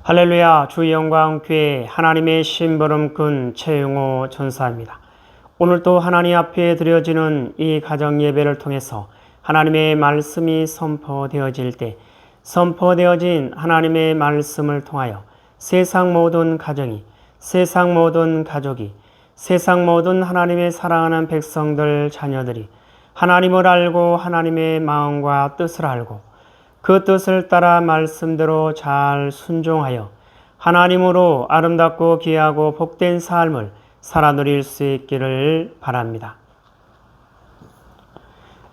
할렐루야. 주 영광교회 하나님의 심부름꾼 최용호 전사입니다. 오늘도 하나님 앞에 드려지는 이 가정 예배를 통해서 하나님의 말씀이 선포되어질 때 선포되어진 하나님의 말씀을 통하여 세상 모든 가정이, 세상 모든 가족이, 세상 모든 하나님의 사랑하는 백성들, 자녀들이 하나님을 알고 하나님의 마음과 뜻을 알고 그 뜻을 따라 말씀대로 잘 순종하여 하나님으로 아름답고 귀하고 복된 삶을 살아 누릴 수 있기를 바랍니다.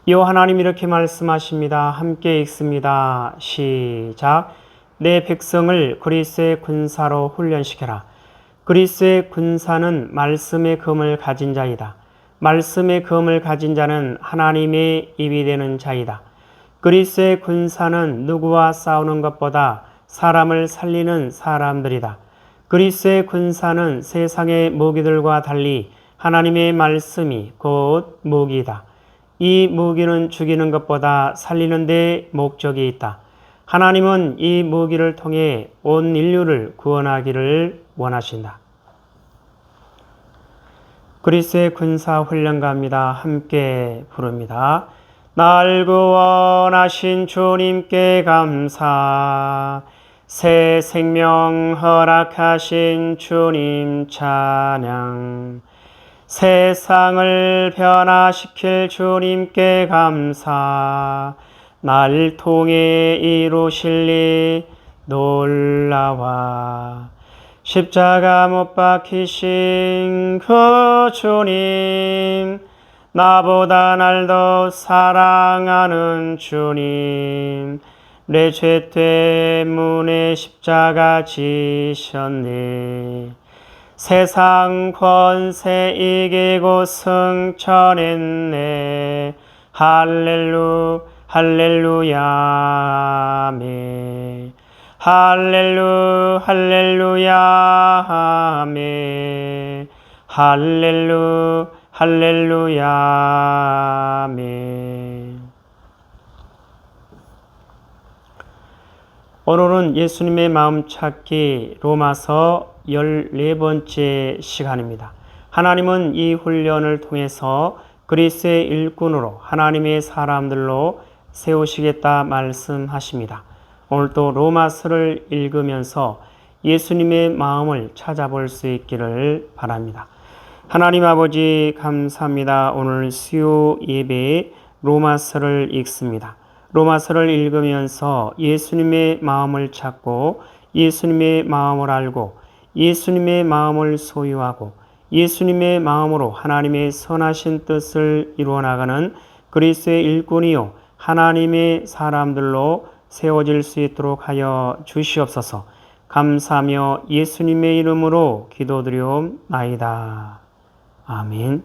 이어 하나님 이렇게 말씀하십니다. 함께 읽습니다. 시작. 내 백성을 그리스의 군사로 훈련시켜라. 그리스의 군사는 말씀의 검을 가진 자이다. 말씀의 검을 가진 자는 하나님의 입이 되는 자이다. 그리스의 군사는 누구와 싸우는 것보다 사람을 살리는 사람들이다. 그리스의 군사는 세상의 무기들과 달리 하나님의 말씀이 곧 무기이다. 이 무기는 죽이는 것보다 살리는 데 목적이 있다. 하나님은 이 무기를 통해 온 인류를 구원하기를 원하신다. 그리스의 군사 훈련가입니다. 함께 부릅니다. 날 구원하신 주님께 감사, 새 생명 허락하신 주님 찬양, 세상을 변화시킬 주님께 감사, 날 통해 이루실 일 놀라와, 십자가 못 박히신 그 주님, 나보다 날 더 사랑하는 주님, 내 죄 때문에 십자가 지셨네. 세상 권세 이기고 승천했네. 할렐루야 아멘. 할렐루야 아멘. 할렐루야 아멘. 오늘은 예수님의 마음 찾기 로마서 14번째 시간입니다. 하나님은 이 훈련을 통해서 그리스의 일꾼으로 하나님의 사람들로 세우시겠다 말씀하십니다. 오늘도 로마서를 읽으면서 예수님의 마음을 찾아볼 수 있기를 바랍니다. 하나님 아버지 감사합니다. 오늘 수요 예배에 로마서를 읽습니다. 로마서를 읽으면서 예수님의 마음을 찾고 예수님의 마음을 알고 예수님의 마음을 소유하고 예수님의 마음으로 하나님의 선하신 뜻을 이루어나가는 그리스도의 일꾼이요 하나님의 사람들로 세워질 수 있도록 하여 주시옵소서. 감사하며 예수님의 이름으로 기도드리옵나이다. 아멘.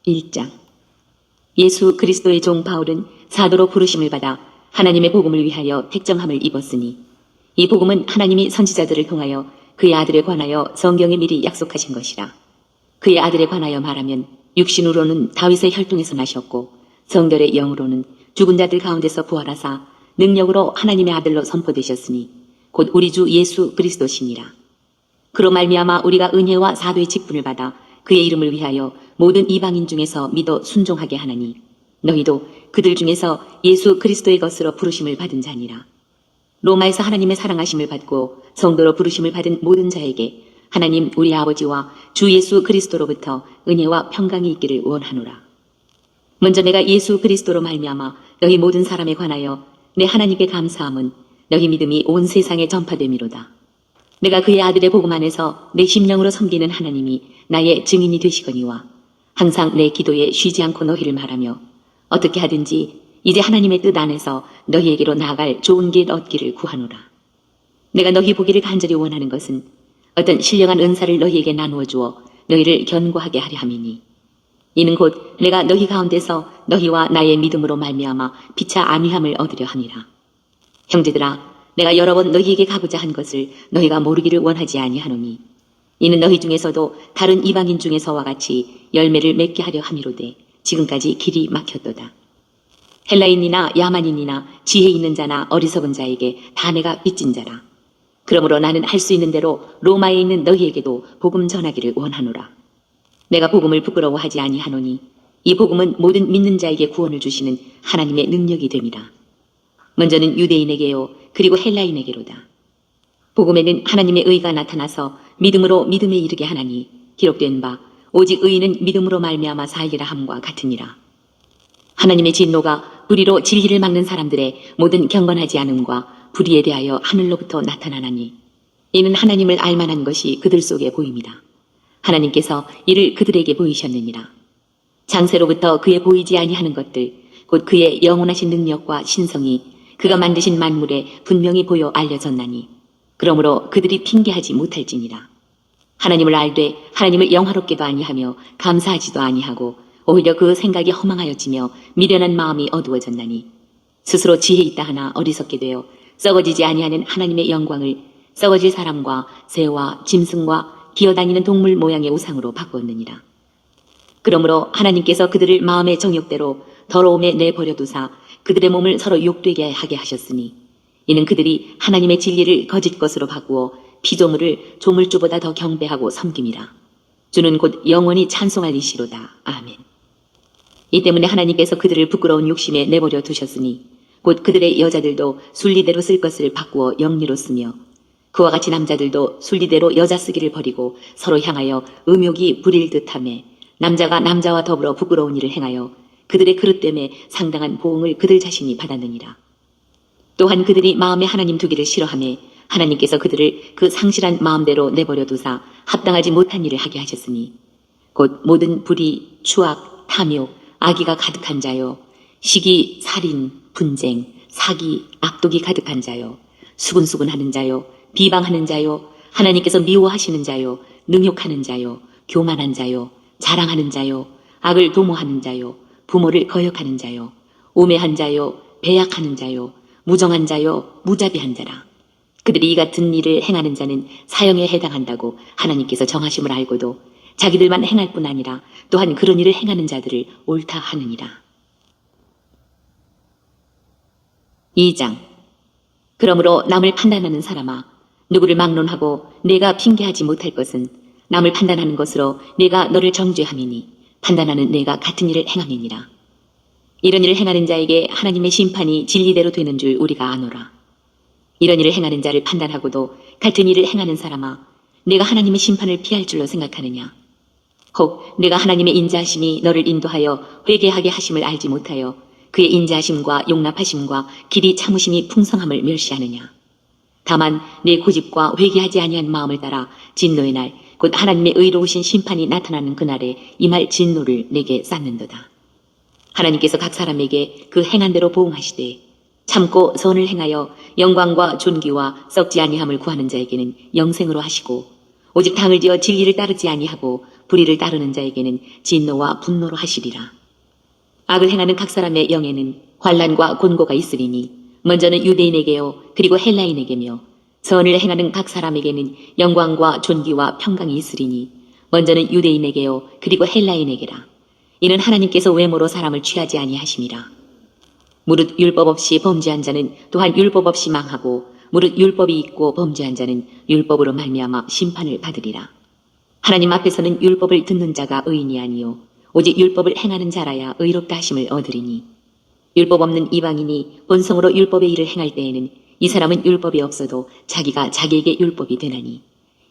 1장. 예수 그리스도의 종 바울은 사도로 부르심을 받아 하나님의 복음을 위하여 택정함을 입었으니 이 복음은 하나님이 선지자들을 통하여 그의 아들에 관하여 성경에 미리 약속하신 것이라. 그의 아들에 관하여 말하면 육신으로는 다윗의 혈통에서 나셨고 성결의 영으로는 죽은 자들 가운데서 부활하사 능력으로 하나님의 아들로 선포되셨으니 곧 우리 주 예수 그리스도시니라. 그로 말미암아 우리가 은혜와 사도의 직분을 받아 그의 이름을 위하여 모든 이방인 중에서 믿어 순종하게 하나니 너희도 그들 중에서 예수 그리스도의 것으로 부르심을 받은 자니라. 로마에서 하나님의 사랑하심을 받고 성도로 부르심을 받은 모든 자에게 하나님 우리 아버지와 주 예수 그리스도로부터 은혜와 평강이 있기를 원하노라. 먼저 내가 예수 그리스도로 말미암아 너희 모든 사람에 관하여 내 하나님께 감사함은 너희 믿음이 온 세상에 전파됨이로다. 내가 그의 아들의 복음 안에서 내 심령으로 섬기는 하나님이 나의 증인이 되시거니와 항상 내 기도에 쉬지 않고 너희를 말하며 어떻게 하든지 이제 하나님의 뜻 안에서 너희에게로 나아갈 좋은 길 얻기를 구하노라. 내가 너희 보기를 간절히 원하는 것은 어떤 신령한 은사를 너희에게 나누어 주어 너희를 견고하게 하려 함이니 이는 곧 내가 너희 가운데서 너희와 나의 믿음으로 말미암아 피차 안위함을 얻으려 함이라. 형제들아, 내가 여러 번 너희에게 가고자 한 것을 너희가 모르기를 원하지 아니하노니 이는 너희 중에서도 다른 이방인 중에서와 같이 열매를 맺게 하려 함이로되 지금까지 길이 막혔도다. 헬라인이나 야만인이나 지혜 있는 자나 어리석은 자에게 다 내가 빚진 자라. 그러므로 나는 할 수 있는 대로 로마에 있는 너희에게도 복음 전하기를 원하노라. 내가 복음을 부끄러워하지 아니하노니 이 복음은 모든 믿는 자에게 구원을 주시는 하나님의 능력이 됨이라. 먼저는 유대인에게요 그리고 헬라인에게로다. 복음에는 하나님의 의가 나타나서 믿음으로 믿음에 이르게 하나니 기록된 바 오직 의인은 믿음으로 말미암아 살리라 함과 같으니라. 하나님의 진노가 불의로 진리를 막는 사람들의 모든 경건하지 않음과 불의에 대하여 하늘로부터 나타나나니 이는 하나님을 알만한 것이 그들 속에 보입니다. 하나님께서 이를 그들에게 보이셨느니라. 장세로부터 그의 보이지 아니하는 것들 곧 그의 영원하신 능력과 신성이 그가 만드신 만물에 분명히 보여 알려졌나니 그러므로 그들이 핑계하지 못할지니라. 하나님을 알되 하나님을 영화롭게도 아니하며 감사하지도 아니하고 오히려 그 생각이 허망하여지며 미련한 마음이 어두워졌나니 스스로 지혜 있다 하나 어리석게 되어 썩어지지 아니하는 하나님의 영광을 썩어질 사람과 새와 짐승과 기어다니는 동물 모양의 우상으로 바꾸었느니라. 그러므로 하나님께서 그들을 마음의 정욕대로 더러움에 내버려 두사 그들의 몸을 서로 욕되게 하게 하셨으니 이는 그들이 하나님의 진리를 거짓 것으로 바꾸어 피조물을 조물주보다 더 경배하고 섬김이라. 주는 곧 영원히 찬송할 이시로다. 아멘. 이 때문에 하나님께서 그들을 부끄러운 욕심에 내버려 두셨으니 곧 그들의 여자들도 순리대로 쓸 것을 바꾸어 영리로 쓰며 그와 같이 남자들도 순리대로 여자 쓰기를 버리고 서로 향하여 음욕이 부릴 듯하며 남자가 남자와 더불어 부끄러운 일을 행하여 그들의 그릇됨에 상당한 보응을 그들 자신이 받았느니라. 또한 그들이 마음에 하나님 두기를 싫어하며 하나님께서 그들을 그 상실한 마음대로 내버려 두사 합당하지 못한 일을 하게 하셨으니 곧 모든 불의, 추악, 탐욕, 악의가 가득한 자요 시기, 살인, 분쟁, 사기, 악독이 가득한 자요 수군수군하는 자요 비방하는 자요 하나님께서 미워하시는 자요 능욕하는 자요 교만한 자요 자랑하는 자요 악을 도모하는 자요 부모를 거역하는 자요 우매한 자요 배약하는 자요 무정한 자요 무자비한 자라. 그들이 이 같은 일을 행하는 자는 사형에 해당한다고 하나님께서 정하심을 알고도 자기들만 행할 뿐 아니라 또한 그런 일을 행하는 자들을 옳다 하느니라. 2장. 그러므로 남을 판단하는 사람아 누구를 막론하고 내가 핑계하지 못할 것은 남을 판단하는 것으로 내가 너를 정죄함이니 판단하는 내가 같은 일을 행함이니라. 이런 일을 행하는 자에게 하나님의 심판이 진리대로 되는 줄 우리가 아노라. 이런 일을 행하는 자를 판단하고도 같은 일을 행하는 사람아 내가 하나님의 심판을 피할 줄로 생각하느냐. 혹 내가 하나님의 인자하심이 너를 인도하여 회개하게 하심을 알지 못하여 그의 인자하심과 용납하심과 길이 참으심이 풍성함을 멸시하느냐. 다만 내 고집과 회개하지 아니한 마음을 따라 진노의 날 곧 하나님의 의로우신 심판이 나타나는 그날에 임할 진노를 내게 쌓는도다. 하나님께서 각 사람에게 그 행한 대로 보응하시되 참고 선을 행하여 영광과 존귀와 썩지 아니함을 구하는 자에게는 영생으로 하시고 오직 당을 지어 진리를 따르지 아니하고 불의를 따르는 자에게는 진노와 분노로 하시리라. 악을 행하는 각 사람의 영에는 환난과 곤고가 있으리니 먼저는 유대인에게요 그리고 헬라인에게며 선을 행하는 각 사람에게는 영광과 존귀와 평강이 있으리니 먼저는 유대인에게요 그리고 헬라인에게라. 이는 하나님께서 외모로 사람을 취하지 아니하심이라. 무릇 율법 없이 범죄한 자는 또한 율법 없이 망하고 무릇 율법이 있고 범죄한 자는 율법으로 말미암아 심판을 받으리라. 하나님 앞에서는 율법을 듣는 자가 의인이 아니요 오직 율법을 행하는 자라야 의롭다 하심을 얻으리니 율법 없는 이방인이 본성으로 율법의 일을 행할 때에는 이 사람은 율법이 없어도 자기가 자기에게 율법이 되나니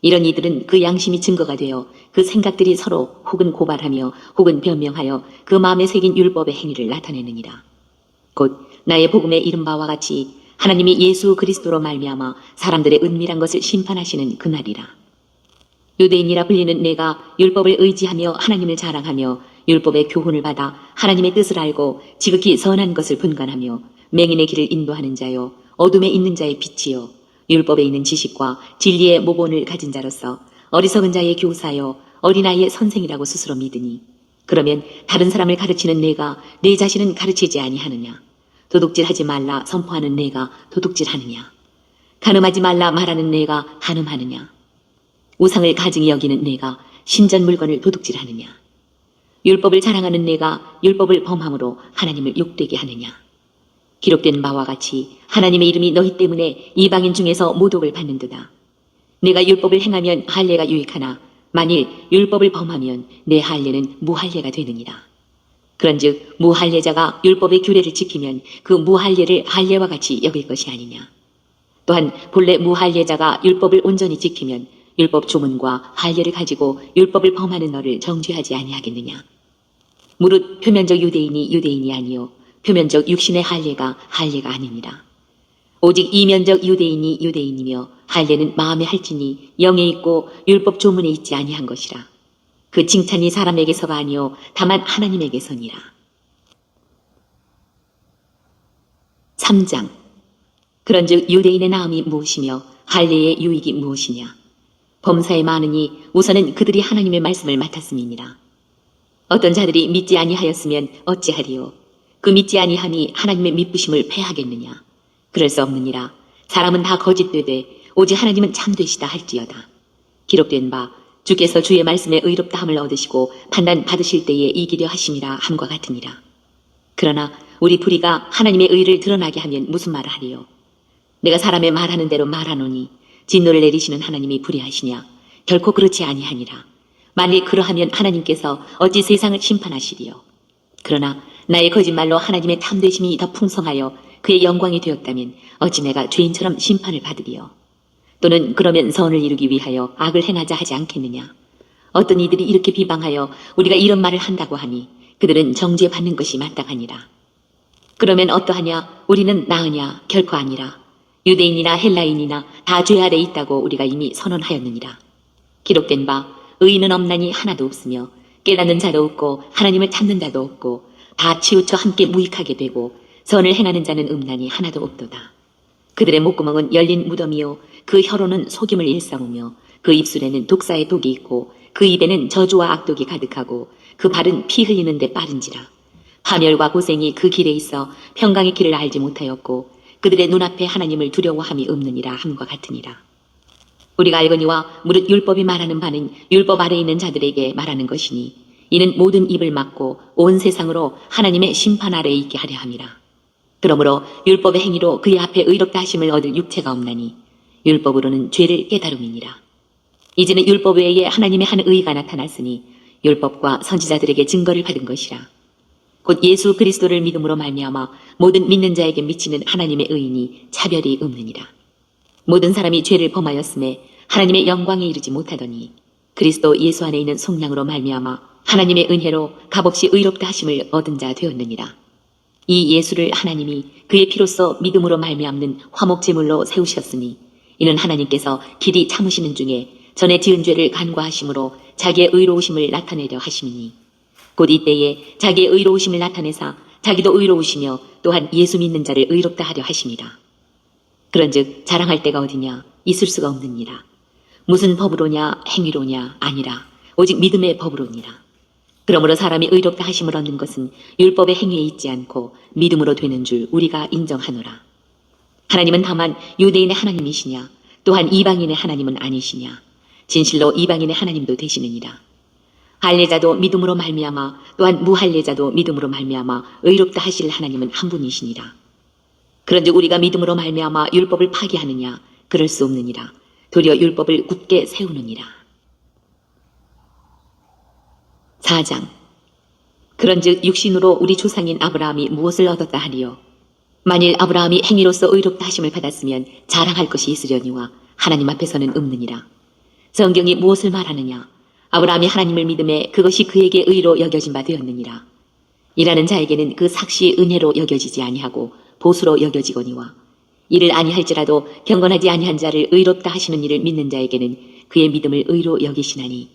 이런 이들은 그 양심이 증거가 되어 그 생각들이 서로 혹은 고발하며 혹은 변명하여 그 마음에 새긴 율법의 행위를 나타내느니라. 곧 나의 복음에 이른 바와 같이 하나님이 예수 그리스도로 말미암아 사람들의 은밀한 것을 심판하시는 그날이라. 유대인이라 불리는 내가 율법을 의지하며 하나님을 자랑하며 율법의 교훈을 받아 하나님의 뜻을 알고 지극히 선한 것을 분간하며 맹인의 길을 인도하는 자요 어둠에 있는 자의 빛이요 율법에 있는 지식과 진리의 모본을 가진 자로서 어리석은 자의 교사요 어린아이의 선생이라고 스스로 믿으니 그러면 다른 사람을 가르치는 내가 내 자신은 가르치지 아니하느냐. 도둑질하지 말라 선포하는 내가 도둑질하느냐. 간음하지 말라 말하는 내가 간음하느냐. 우상을 가증히 여기는 내가 신전 물건을 도둑질하느냐. 율법을 자랑하는 내가 율법을 범함으로 하나님을 욕되게 하느냐. 기록된 바와 같이 하나님의 이름이 너희 때문에 이방인 중에서 모독을 받는도다. 내가 율법을 행하면 할례가 유익하나 만일 율법을 범하면 내 할례는 무할례가 되느니라. 그런즉 무할례자가 율법의 규례를 지키면 그 무할례를 할례와 같이 여길 것이 아니냐. 또한 본래 무할례자가 율법을 온전히 지키면 율법 조문과 할례를 가지고 율법을 범하는 너를 정죄하지 아니하겠느냐. 무릇 표면적 유대인이 유대인이 아니요 표면적 육신의 할례가 할례가 아니니라. 오직 이면적 유대인이 유대인이며 할례는 마음에 할지니 영에 있고 율법 조문에 있지 아니한 것이라. 그 칭찬이 사람에게서가 아니요 다만 하나님에게서니라. 3장. 그런즉 유대인의 나음이 무엇이며 할례의 유익이 무엇이냐. 범사에 많으니 우선은 그들이 하나님의 말씀을 맡았음이니라. 어떤 자들이 믿지 아니하였으면 어찌하리요. 그 믿지 아니함이 하나님의 믿부심을 패하겠느냐. 그럴 수 없느니라. 사람은 다 거짓되되 오직 하나님은 참되시다 할지어다. 기록된 바 주께서 주의 말씀에 의롭다함을 얻으시고 판단 받으실 때에 이기려 하심이라 함과 같으니라. 그러나 우리 불의가 하나님의 의를 드러나게 하면 무슨 말을 하리요. 내가 사람의 말하는 대로 말하노니 진노를 내리시는 하나님이 불의하시냐. 결코 그렇지 아니하니라. 만일 그러하면 하나님께서 어찌 세상을 심판하시리요. 그러나 나의 거짓말로 하나님의 탐되심이 더 풍성하여 그의 영광이 되었다면 어찌 내가 죄인처럼 심판을 받으리요. 또는 그러면 선을 이루기 위하여 악을 행하자 하지 않겠느냐. 어떤 이들이 이렇게 비방하여 우리가 이런 말을 한다고 하니 그들은 정죄받는 것이 마땅하니라. 그러면 어떠하냐. 우리는 나으냐. 결코 아니라. 유대인이나 헬라인이나 다 죄 아래 있다고 우리가 이미 선언하였느니라. 기록된 바 의인은 없나니 하나도 없으며 깨닫는 자도 없고 하나님을 찾는 자도 없고 다 치우쳐 함께 무익하게 되고 선을 행하는 자는 없나니 하나도 없도다. 그들의 목구멍은 열린 무덤이요 그 혀로는 속임을 일삼으며 그 입술에는 독사의 독이 있고 그 입에는 저주와 악독이 가득하고 그 발은 피 흘리는 데 빠른지라. 파멸과 고생이 그 길에 있어 평강의 길을 알지 못하였고 그들의 눈앞에 하나님을 두려워함이 없느니라 함과 같으니라. 우리가 알거니와 무릇 율법이 말하는 바는 율법 아래 있는 자들에게 말하는 것이니 이는 모든 입을 막고 온 세상으로 하나님의 심판 아래에 있게 하려 함이라. 그러므로 율법의 행위로 그의 앞에 의롭다 하심을 얻을 육체가 없나니 율법으로는 죄를 깨달음이니라. 이제는 율법 외에 하나님의 한 의가 나타났으니 율법과 선지자들에게 증거를 받은 것이라. 곧 예수 그리스도를 믿음으로 말미암아 모든 믿는 자에게 미치는 하나님의 의인이 차별이 없느니라. 모든 사람이 죄를 범하였음에 하나님의 영광에 이르지 못하더니 그리스도 예수 안에 있는 속량으로 말미암아 하나님의 은혜로 값없이 의롭다 하심을 얻은 자 되었느니라. 이 예수를 하나님이 그의 피로써 믿음으로 말미암는 화목제물로 세우셨으니 이는 하나님께서 길이 참으시는 중에 전에 지은 죄를 간과하심으로 자기의 의로우심을 나타내려 하심이니 곧 이때에 자기의 의로우심을 나타내사 자기도 의로우시며 또한 예수 믿는 자를 의롭다 하려 하심이라. 그런즉 자랑할 데가 어디냐. 있을 수가 없느니라. 무슨 법으로냐 행위로냐 아니라 오직 믿음의 법으로니라. 그러므로 사람이 의롭다 하심을 얻는 것은 율법의 행위에 있지 않고 믿음으로 되는 줄 우리가 인정하노라. 하나님은 다만 유대인의 하나님이시냐 또한 이방인의 하나님은 아니시냐. 진실로 이방인의 하나님도 되시느니라. 할례자도 믿음으로 말미암아 또한 무할례자도 믿음으로 말미암아 의롭다 하실 하나님은 한 분이시니라. 그런즉 우리가 믿음으로 말미암아 율법을 파기하느냐. 그럴 수 없느니라. 도리어 율법을 굳게 세우느니라. 4장. 그런즉 육신으로 우리 조상인 아브라함이 무엇을 얻었다 하리요. 만일 아브라함이 행위로서 의롭다 하심을 받았으면 자랑할 것이 있으려니와 하나님 앞에서는 없느니라. 성경이 무엇을 말하느냐. 아브라함이 하나님을 믿음에 그것이 그에게 의로 여겨진 바 되었느니라. 일하는 자에게는 그 삭시 은혜로 여겨지지 아니하고 보수로 여겨지거니와 이를 아니할지라도 경건하지 아니한 자를 의롭다 하시는 이를 믿는 자에게는 그의 믿음을 의로 여기시나니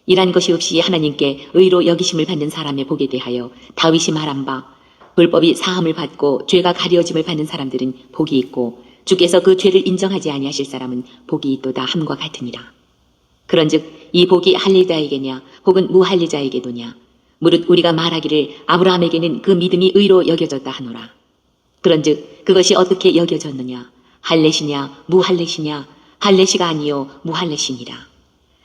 일한 것이 없이 하나님께 의로 여기심을 받는 사람의 복에 대하여 다윗이 말한 바 불법이 사함을 받고 죄가 가려짐을 받는 사람들은 복이 있고 주께서 그 죄를 인정하지 아니하실 사람은 복이 있도다 함과 같으니라. 그런즉 이 복이 할례자에게냐 혹은 무할례자에게도냐. 무릇 우리가 말하기를 아브라함에게는 그 믿음이 의로 여겨졌다 하노라. 그런즉 그것이 어떻게 여겨졌느냐. 할례시냐 무할례시냐. 할례시가 아니요 무할례시니라.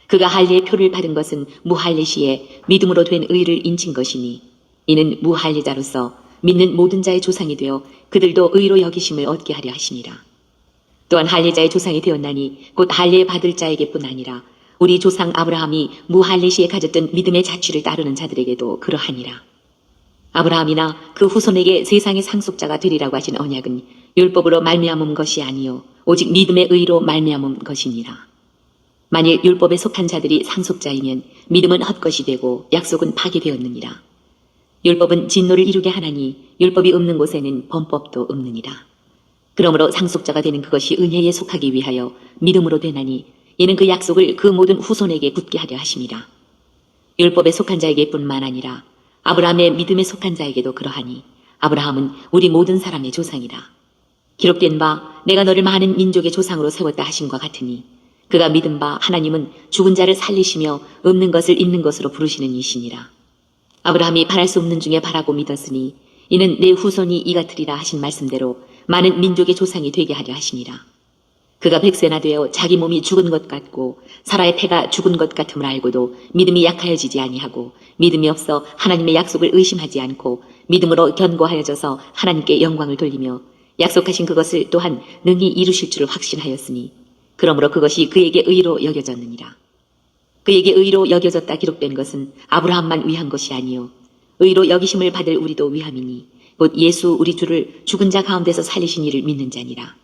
그가 할례의 표를 받은 것은 무할례시에 믿음으로 된 의를 인친 것이니 이는 무할례자로서 믿는 모든 자의 조상이 되어 그들도 의로 여기심을 얻게 하려 하심이라. 또한 할례자의 조상이 되었나니 곧 할례 받을 자에게뿐 아니라 우리 조상 아브라함이 무할례 시에 가졌던 믿음의 자취를 따르는 자들에게도 그러하니라. 아브라함이나 그 후손에게 세상의 상속자가 되리라고 하신 언약은 율법으로 말미암은 것이 아니요 오직 믿음의 의로 말미암은 것이니라. 만일 율법에 속한 자들이 상속자이면 믿음은 헛것이 되고 약속은 파기되었느니라. 율법은 진노를 이루게 하나니 율법이 없는 곳에는 범법도 없느니라. 그러므로 상속자가 되는 그것이 은혜에 속하기 위하여 믿음으로 되나니 이는 그 약속을 그 모든 후손에게 굳게 하려 하심이라. 율법에 속한 자에게뿐만 아니라 아브라함의 믿음에 속한 자에게도 그러하니 아브라함은 우리 모든 사람의 조상이라. 기록된 바 내가 너를 많은 민족의 조상으로 세웠다 하심과 같으니 그가 믿은 바 하나님은 죽은 자를 살리시며 없는 것을 있는 것으로 부르시는 이시니라. 아브라함이 바랄 수 없는 중에 바라고 믿었으니 이는 내 후손이 이 같으리라 하신 말씀대로 많은 민족의 조상이 되게 하려 하시니라. 그가 백세나 되어 자기 몸이 죽은 것 같고 사라의 태가 죽은 것 같음을 알고도 믿음이 약하여지지 아니하고 믿음이 없어 하나님의 약속을 의심하지 않고 믿음으로 견고하여져서 하나님께 영광을 돌리며 약속하신 그것을 또한 능히 이루실 줄을 확신하였으니 그러므로 그것이 그에게 의로 여겨졌느니라. 그에게 의로 여겨졌다 기록된 것은 아브라함만 위한 것이 아니요 의로 여기심을 받을 우리도 위함이니 곧 예수 우리 주를 죽은 자 가운데서 살리신 이를 믿는 자니라.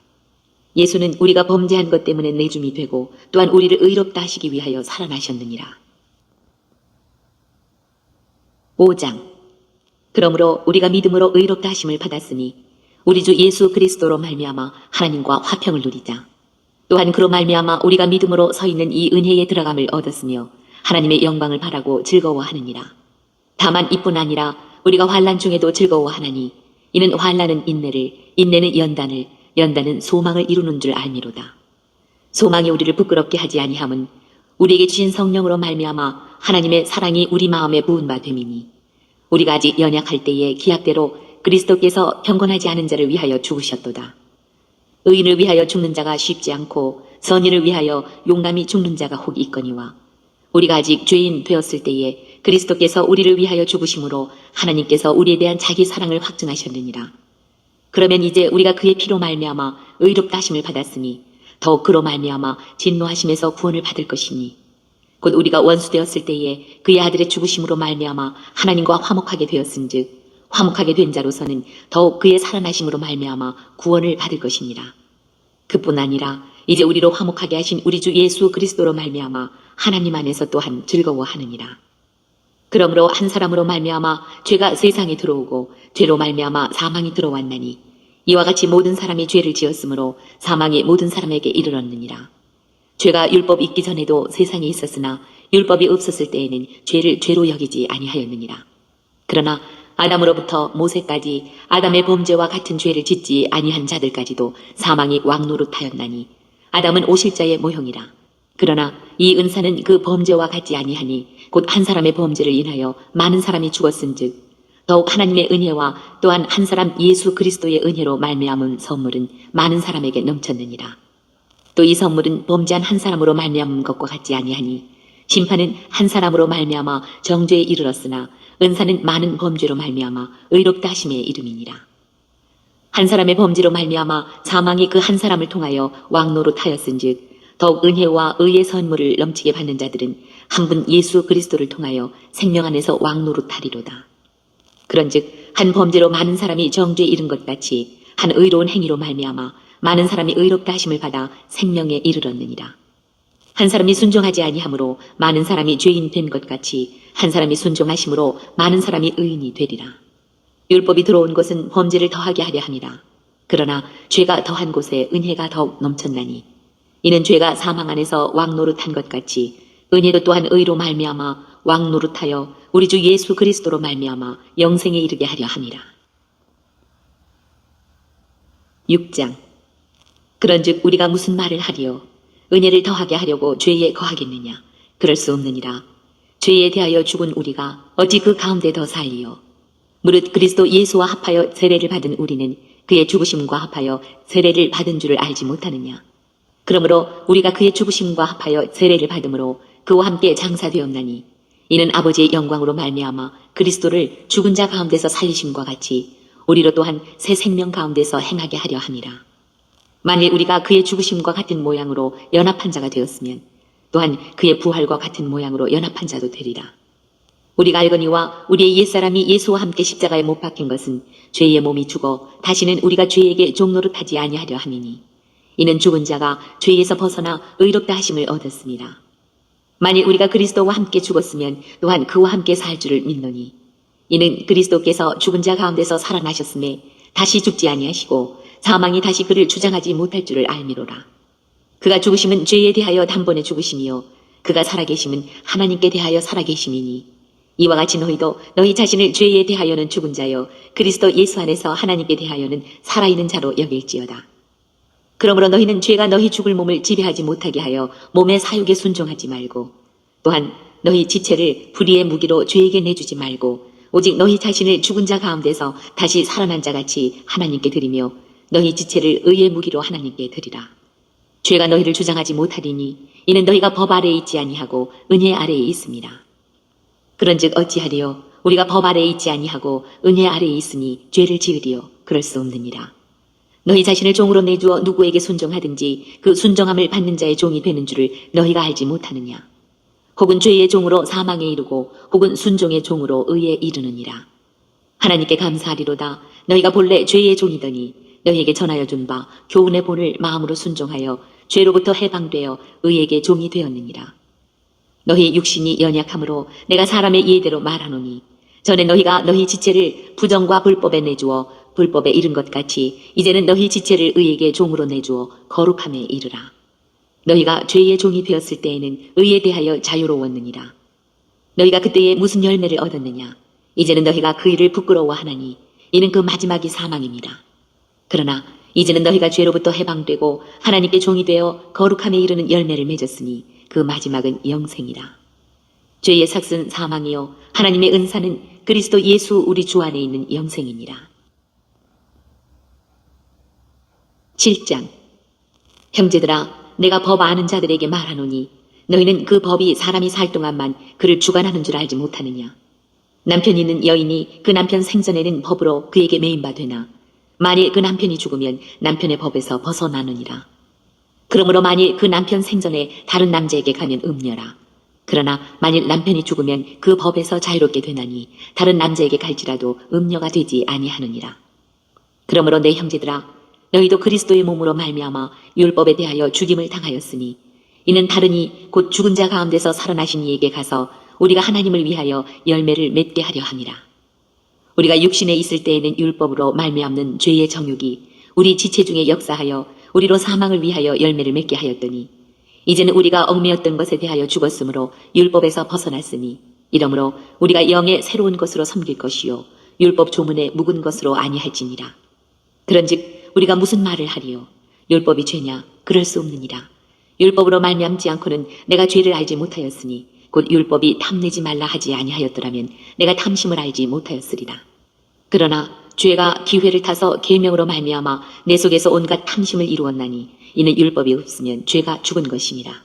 예수는 우리가 범죄한 것 때문에 내줌이 되고 또한 우리를 의롭다 하시기 위하여 살아나셨느니라. 5장. 그러므로 우리가 믿음으로 의롭다 하심을 받았으니 우리 주 예수 그리스도로 말미암아 하나님과 화평을 누리자. 또한 그로 말미암아 우리가 믿음으로 서 있는 이 은혜에 들어감을 얻었으며 하나님의 영광을 바라고 즐거워하느니라. 다만 이뿐 아니라 우리가 환난 중에도 즐거워하나니 이는 환난은 인내를, 인내는 연단을, 연단은 소망을 이루는 줄 알미로다. 소망이 우리를 부끄럽게 하지 아니함은 우리에게 주신 성령으로 말미암아 하나님의 사랑이 우리 마음에 부은 바 됨이니 우리가 아직 연약할 때에 기약대로 그리스도께서 경건하지 않은 자를 위하여 죽으셨도다. 의인을 위하여 죽는 자가 쉽지 않고 선인을 위하여 용감히 죽는 자가 혹 있거니와 우리가 아직 죄인 되었을 때에 그리스도께서 우리를 위하여 죽으심으로 하나님께서 우리에 대한 자기 사랑을 확증하셨느니라. 그러면 이제 우리가 그의 피로 말미암아 의롭다 하심을 받았으니 더욱 그로 말미암아 진노하심에서 구원을 받을 것이니 곧 우리가 원수 되었을 때에 그의 아들의 죽으심으로 말미암아 하나님과 화목하게 되었은즉 화목하게 된 자로서는 더욱 그의 살아나심으로 말미암아 구원을 받을 것이니라. 그뿐 아니라 이제 우리로 화목하게 하신 우리 주 예수 그리스도로 말미암아 하나님 안에서 또한 즐거워하느니라. 그러므로 한 사람으로 말미암아 죄가 세상에 들어오고 죄로 말미암아 사망이 들어왔나니 이와 같이 모든 사람이 죄를 지었으므로 사망이 모든 사람에게 이르렀느니라. 죄가 율법 있기 전에도 세상에 있었으나 율법이 없었을 때에는 죄를 죄로 여기지 아니하였느니라. 그러나 아담으로부터 모세까지 아담의 범죄와 같은 죄를 짓지 아니한 자들까지도 사망이 왕노릇하였나니 아담은 오실자의 모형이라. 그러나 이 은사는 그 범죄와 같지 아니하니 곧 한 사람의 범죄를 인하여 많은 사람이 죽었은즉 더욱 하나님의 은혜와 또한 한 사람 예수 그리스도의 은혜로 말미암은 선물은 많은 사람에게 넘쳤느니라. 또 이 선물은 범죄한 한 사람으로 말미암은 것과 같지 아니하니 심판은 한 사람으로 말미암아 정죄에 이르렀으나 은사는 많은 범죄로 말미암아 의롭다 하심의 이름이니라. 한 사람의 범죄로 말미암아 사망이 그 한 사람을 통하여 왕노릇하였은즉 더욱 은혜와 의의 선물을 넘치게 받는 자들은 한 분 예수 그리스도를 통하여 생명 안에서 왕노릇하리로다. 그런즉 한 범죄로 많은 사람이 정죄에 이른 것 같이 한 의로운 행위로 말미암아 많은 사람이 의롭다 하심을 받아 생명에 이르렀느니라. 한 사람이 순종하지 아니하므로 많은 사람이 죄인 된 것 같이 한 사람이 순종하심으로 많은 사람이 의인이 되리라. 율법이 들어온 것은 범죄를 더하게 하려 함이라. 그러나 죄가 더한 곳에 은혜가 더욱 넘쳤나니 이는 죄가 사망 안에서 왕노릇한 것 같이 은혜도 또한 의로 말미암아 왕노릇하여 우리 주 예수 그리스도로 말미암아 영생에 이르게 하려 함이라. 6장. 그런즉 우리가 무슨 말을 하리요? 은혜를 더하게 하려고 죄에 거하겠느냐? 그럴 수 없느니라. 죄에 대하여 죽은 우리가 어찌 그 가운데 더 살리요? 무릇 그리스도 예수와 합하여 세례를 받은 우리는 그의 죽으심과 합하여 세례를 받은 줄을 알지 못하느냐? 그러므로 우리가 그의 죽으심과 합하여 세례를 받음으로 그와 함께 장사되었나니 이는 아버지의 영광으로 말미암아 그리스도를 죽은 자 가운데서 살리심과 같이 우리로 또한 새 생명 가운데서 행하게 하려 함이라. 만일 우리가 그의 죽으심과 같은 모양으로 연합한 자가 되었으면 또한 그의 부활과 같은 모양으로 연합한 자도 되리라. 우리가 알거니와 우리의 옛사람이 예수와 함께 십자가에 못 박힌 것은 죄의 몸이 죽어 다시는 우리가 죄에게 종노릇하지 아니하려 함이니 이는 죽은 자가 죄에서 벗어나 의롭다 하심을 얻었습니다. 만일 우리가 그리스도와 함께 죽었으면 또한 그와 함께 살 줄을 믿노니 이는 그리스도께서 죽은 자 가운데서 살아나셨음에 다시 죽지 아니하시고 사망이 다시 그를 주장하지 못할 줄을 알미로라. 그가 죽으심은 죄에 대하여 단번에 죽으심이요 그가 살아계심은 하나님께 대하여 살아계심이니 이와 같이 너희도 너희 자신을 죄에 대하여는 죽은 자요 그리스도 예수 안에서 하나님께 대하여는 살아있는 자로 여길지어다. 그러므로 너희는 죄가 너희 죽을 몸을 지배하지 못하게 하여 몸의 사욕에 순종하지 말고 또한 너희 지체를 불의의 무기로 죄에게 내주지 말고 오직 너희 자신을 죽은 자 가운데서 다시 살아난 자같이 하나님께 드리며 너희 지체를 의의 무기로 하나님께 드리라. 죄가 너희를 주장하지 못하리니 이는 너희가 법 아래에 있지 아니하고 은혜 아래에 있습니다. 그런즉 어찌하리요 우리가 법 아래에 있지 아니하고 은혜 아래에 있으니 죄를 지으리요 그럴 수 없느니라. 너희 자신을 종으로 내주어 누구에게 순종하든지 그 순종함을 받는 자의 종이 되는 줄을 너희가 알지 못하느냐. 혹은 죄의 종으로 사망에 이르고 혹은 순종의 종으로 의에 이르느니라. 하나님께 감사하리로다. 너희가 본래 죄의 종이더니 너희에게 전하여 준 바 교훈의 본을 마음으로 순종하여 죄로부터 해방되어 의에게 종이 되었느니라. 너희 육신이 연약함으로 내가 사람의 예대로 말하노니 전에 너희가 너희 지체를 부정과 불법에 내주어 불법에 이른 것 같이 이제는 너희 지체를 의에게 종으로 내주어 거룩함에 이르라. 너희가 죄의 종이 되었을 때에는 의에 대하여 자유로웠느니라. 너희가 그때에 무슨 열매를 얻었느냐. 이제는 너희가 그 일을 부끄러워하나니 이는 그 마지막이 사망입니다. 그러나 이제는 너희가 죄로부터 해방되고 하나님께 종이 되어 거룩함에 이르는 열매를 맺었으니 그 마지막은 영생이라. 죄의 삭은 사망이요 하나님의 은사는 그리스도 예수 우리 주 안에 있는 영생이니라. 7장. 형제들아 내가 법 아는 자들에게 말하노니 너희는 그 법이 사람이 살 동안만 그를 주관하는 줄 알지 못하느냐. 남편이 있는 여인이 그 남편 생전에는 법으로 그에게 매인 바 되나 만일 그 남편이 죽으면 남편의 법에서 벗어나느니라. 그러므로 만일 그 남편 생전에 다른 남자에게 가면 음녀라. 그러나 만일 남편이 죽으면 그 법에서 자유롭게 되나니 다른 남자에게 갈지라도 음녀가 되지 아니하느니라. 그러므로 내 형제들아 너희도 그리스도의 몸으로 말미암아 율법에 대하여 죽임을 당하였으니 이는 다른이 곧 죽은 자 가운데서 살아나신 이에게 가서 우리가 하나님을 위하여 열매를 맺게 하려 함이라. 우리가 육신에 있을 때에는 율법으로 말미암는 죄의 정욕이 우리 지체 중에 역사하여 우리로 사망을 위하여 열매를 맺게 하였더니 이제는 우리가 얽매였던 것에 대하여 죽었으므로 율법에서 벗어났으니 이러므로 우리가 영의 새로운 것으로 섬길 것이요 율법 조문에 묵은 것으로 아니할지니라. 그런즉 우리가 무슨 말을 하리요? 율법이 죄냐? 그럴 수 없느니라. 율법으로 말미암지 않고는 내가 죄를 알지 못하였으니 곧 율법이 탐내지 말라 하지 아니하였더라면 내가 탐심을 알지 못하였으리라. 그러나 죄가 기회를 타서 계명으로 말미암아 내 속에서 온갖 탐심을 이루었나니 이는 율법이 없으면 죄가 죽은 것이니라.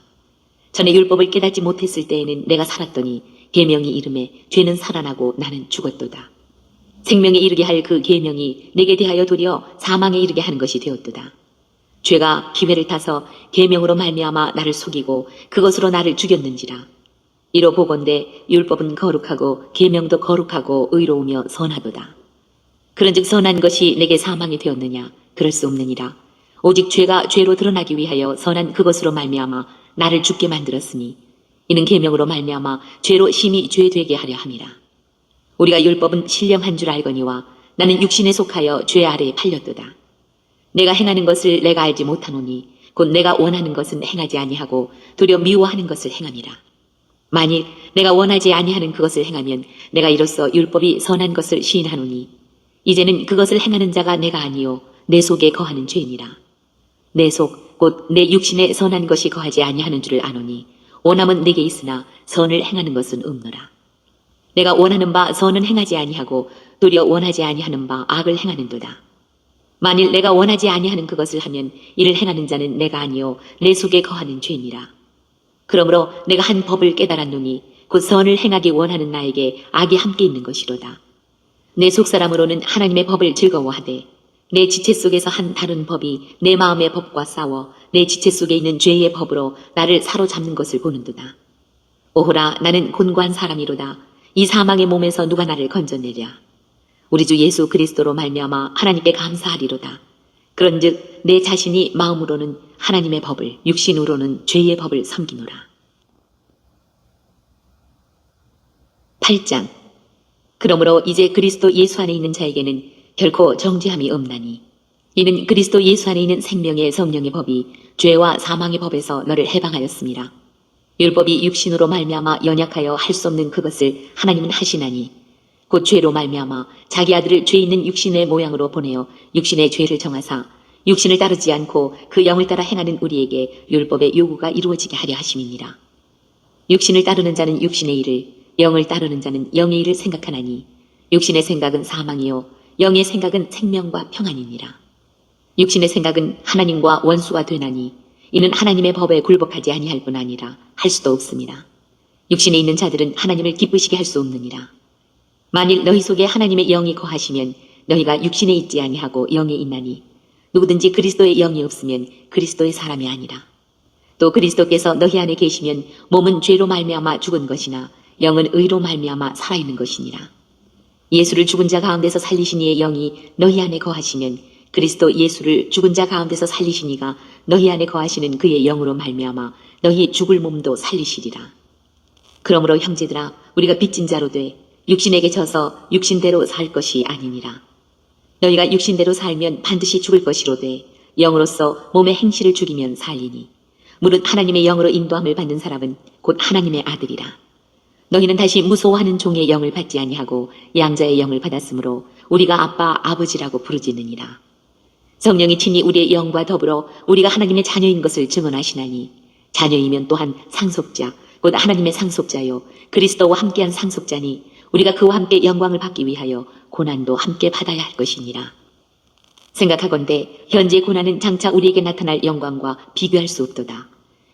전에 율법을 깨닫지 못했을 때에는 내가 살았더니 계명이 이름에 죄는 살아나고 나는 죽었도다. 생명에 이르게 할 그 계명이 내게 대하여 도리어 사망에 이르게 하는 것이 되었도다. 죄가 기회를 타서 계명으로 말미암아 나를 속이고 그것으로 나를 죽였는지라. 이로 보건대 율법은 거룩하고 계명도 거룩하고 의로우며 선하도다. 그런즉 선한 것이 내게 사망이 되었느냐? 그럴 수 없느니라. 오직 죄가 죄로 드러나기 위하여 선한 그것으로 말미암아 나를 죽게 만들었으니 이는 계명으로 말미암아 죄로 심히 죄되게 하려 함이라. 우리가 율법은 신령한 줄 알거니와 나는 육신에 속하여 죄 아래에 팔렸도다. 내가 행하는 것을 내가 알지 못하노니 곧 내가 원하는 것은 행하지 아니하고 도리어 미워하는 것을 행함이라. 만일 내가 원하지 아니하는 그것을 행하면 내가 이로써 율법이 선한 것을 시인하노니 이제는 그것을 행하는 자가 내가 아니요 내 속에 거하는 죄니라. 내 속 곧 내 육신에 선한 것이 거하지 아니하는 줄을 아노니 원함은 내게 있으나 선을 행하는 것은 없노라. 내가 원하는 바 선은 행하지 아니하고 도리어 원하지 아니하는 바 악을 행하는도다. 만일 내가 원하지 아니하는 그것을 하면 이를 행하는 자는 내가 아니요 내 속에 거하는 죄니라. 그러므로 내가 한 법을 깨달았노니 곧 선을 행하기 원하는 나에게 악이 함께 있는 것이로다. 내 속사람으로는 하나님의 법을 즐거워하되 내 지체 속에서 한 다른 법이 내 마음의 법과 싸워 내 지체 속에 있는 죄의 법으로 나를 사로잡는 것을 보는도다. 오호라, 나는 곤고한 사람이로다. 이 사망의 몸에서 누가 나를 건져내랴. 우리 주 예수 그리스도로 말미암아 하나님께 감사하리로다. 그런즉 내 자신이 마음으로는 하나님의 법을, 육신으로는 죄의 법을 섬기노라. 8장. 그러므로 이제 그리스도 예수 안에 있는 자에게는 결코 정죄함이 없나니 이는 그리스도 예수 안에 있는 생명의 성령의 법이 죄와 사망의 법에서 너를 해방하였습니다. 율법이 육신으로 말미암아 연약하여 할 수 없는 그것을 하나님은 하시나니 곧 죄로 말미암아 자기 아들을 죄 있는 육신의 모양으로 보내어 육신의 죄를 정하사 육신을 따르지 않고 그 영을 따라 행하는 우리에게 율법의 요구가 이루어지게 하려 하심이니라. 육신을 따르는 자는 육신의 일을, 영을 따르는 자는 영의 일을 생각하나니 육신의 생각은 사망이요 영의 생각은 생명과 평안이니라. 육신의 생각은 하나님과 원수가 되나니 이는 하나님의 법에 굴복하지 아니할 뿐 아니라 할 수도 없습니다. 육신에 있는 자들은 하나님을 기쁘시게 할 수 없느니라. 만일 너희 속에 하나님의 영이 거하시면 너희가 육신에 있지 아니하고 영에 있나니 누구든지 그리스도의 영이 없으면 그리스도의 사람이 아니라. 또 그리스도께서 너희 안에 계시면 몸은 죄로 말미암아 죽은 것이나 영은 의로 말미암아 살아있는 것이니라. 예수를 죽은 자 가운데서 살리신 이의 영이 너희 안에 거하시면 그리스도 예수를 죽은 자 가운데서 살리신 이가 너희 안에 거하시는 그의 영으로 말미암아 너희 죽을 몸도 살리시리라. 그러므로 형제들아, 우리가 빚진 자로 돼 육신에게 져서 육신대로 살 것이 아니니라. 너희가 육신대로 살면 반드시 죽을 것이로되 영으로서 몸의 행실을 죽이면 살리니 무릇 하나님의 영으로 인도함을 받는 사람은 곧 하나님의 아들이라. 너희는 다시 무소하는 종의 영을 받지 아니하고 양자의 영을 받았으므로 우리가 아빠 아버지라고 부르짖느니라. 성령이 친히 우리의 영과 더불어 우리가 하나님의 자녀인 것을 증언하시나니 자녀이면 또한 상속자 곧 하나님의 상속자요 그리스도와 함께한 상속자니 우리가 그와 함께 영광을 받기 위하여 고난도 함께 받아야 할 것이니라. 생각하건대 현재 고난은 장차 우리에게 나타날 영광과 비교할 수 없도다.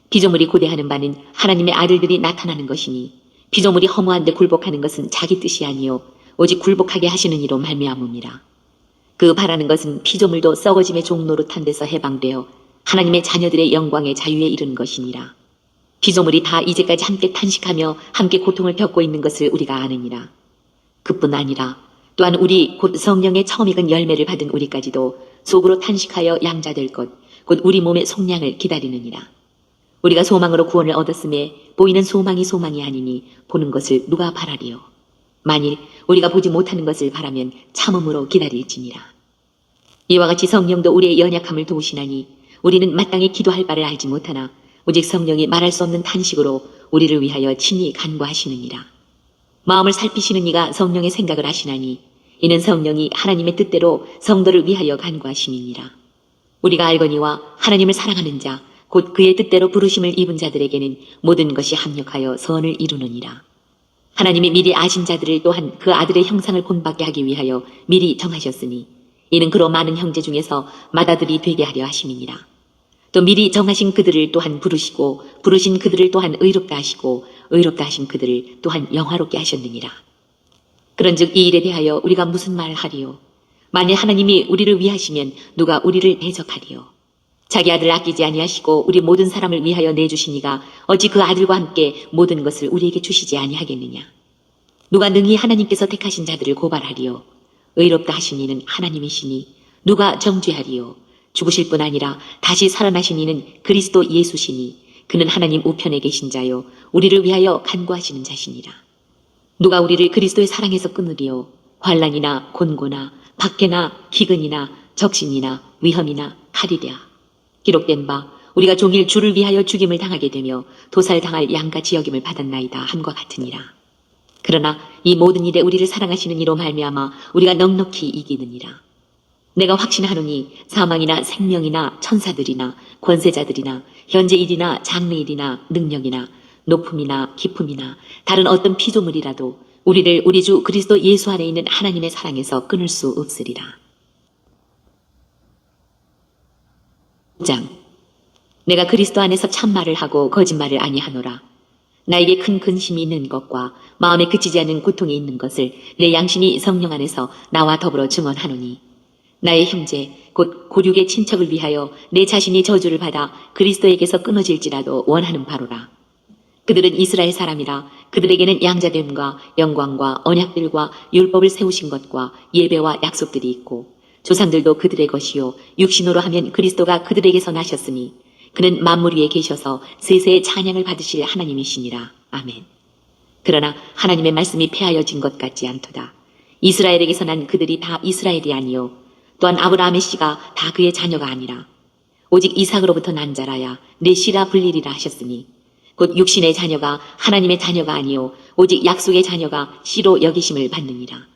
피조물이 고대하는 바는 하나님의 아들들이 나타나는 것이니 피조물이 허무한 데 굴복하는 것은 자기 뜻이 아니요 오직 굴복하게 하시는 이로 말미암음이라. 그 바라는 것은 피조물도 썩어짐의 종노릇한 데서 해방되어 하나님의 자녀들의 영광의 자유에 이르는 것이니라. 피조물이 다 이제까지 함께 탄식하며 함께 고통을 겪고 있는 것을 우리가 아느니라. 그뿐 아니라 또한 우리 곧 성령의 처음 익은 열매를 받은 우리까지도 속으로 탄식하여 양자될 것 곧 우리 몸의 속량을 기다리느니라. 우리가 소망으로 구원을 얻었음에 보이는 소망이 소망이 아니니 보는 것을 누가 바라리요. 만일 우리가 보지 못하는 것을 바라면 참음으로 기다릴지니라. 이와 같이 성령도 우리의 연약함을 도우시나니 우리는 마땅히 기도할 바를 알지 못하나 오직 성령이 말할 수 없는 탄식으로 우리를 위하여 친히 간구하시느니라. 마음을 살피시는 이가 성령의 생각을 하시나니 이는 성령이 하나님의 뜻대로 성도를 위하여 간구하심이니라. 우리가 알거니와 하나님을 사랑하는 자 곧 그의 뜻대로 부르심을 입은 자들에게는 모든 것이 합력하여 선을 이루느니라. 하나님이 미리 아신 자들을 또한 그 아들의 형상을 본받게 하기 위하여 미리 정하셨으니 이는 그로 많은 형제 중에서 맏아들이 되게 하려 하심이니라. 또 미리 정하신 그들을 또한 부르시고 부르신 그들을 또한 의롭다 하시고 의롭다 하신 그들을 또한 영화롭게 하셨느니라. 그런즉 이 일에 대하여 우리가 무슨 말을 하리요? 만일 하나님이 우리를 위하시면 누가 우리를 대적하리요? 자기 아들을 아끼지 아니하시고 우리 모든 사람을 위하여 내주시니가 어찌 그 아들과 함께 모든 것을 우리에게 주시지 아니하겠느냐? 누가 능히 하나님께서 택하신 자들을 고발하리요? 의롭다 하신 이는 하나님이시니 누가 정죄하리요? 죽으실 뿐 아니라 다시 살아나신 이는 그리스도 예수시니 그는 하나님 우편에 계신 자요 우리를 위하여 간구하시는 자시니라. 누가 우리를 그리스도의 사랑에서 끊으리요? 환난이나 곤고나 박해나 기근이나 적신이나 위험이나 칼이랴. 기록된 바 우리가 종일 주를 위하여 죽임을 당하게 되며 도살당할 양같이 여김을 받았나이다 함과 같으니라. 그러나 이 모든 일에 우리를 사랑하시는 이로 말미암아 우리가 넉넉히 이기느니라. 내가 확신하노니 사망이나 생명이나 천사들이나 권세자들이나 현재 일이나 장래 일이나 능력이나 높음이나 깊음이나 다른 어떤 피조물이라도 우리를 우리 주 그리스도 예수 안에 있는 하나님의 사랑에서 끊을 수 없으리라. 9장. 내가 그리스도 안에서 참말을 하고 거짓말을 아니하노라. 나에게 큰 근심이 있는 것과 마음에 그치지 않는 고통이 있는 것을 내 양심이 성령 안에서 나와 더불어 증언하노니 나의 형제 곧 고륙의 친척을 위하여 내 자신이 저주를 받아 그리스도에게서 끊어질지라도 원하는 바로라. 그들은 이스라엘 사람이라 그들에게는 양자됨과 영광과 언약들과 율법을 세우신 것과 예배와 약속들이 있고 조상들도 그들의 것이요 육신으로 하면 그리스도가 그들에게서 나셨으니 그는 만물 위에 계셔서 세세의 찬양을 받으실 하나님이시니라. 아멘. 그러나 하나님의 말씀이 폐하여진 것 같지 않도다. 이스라엘에게서 난 그들이 다 이스라엘이 아니요 또한 아브라함의 씨가 다 그의 자녀가 아니라 오직 이삭으로부터 난 자라야 내 씨라 불리리라 하셨으니 곧 육신의 자녀가 하나님의 자녀가 아니요 오직 약속의 자녀가 씨로 여기심을 받느니라.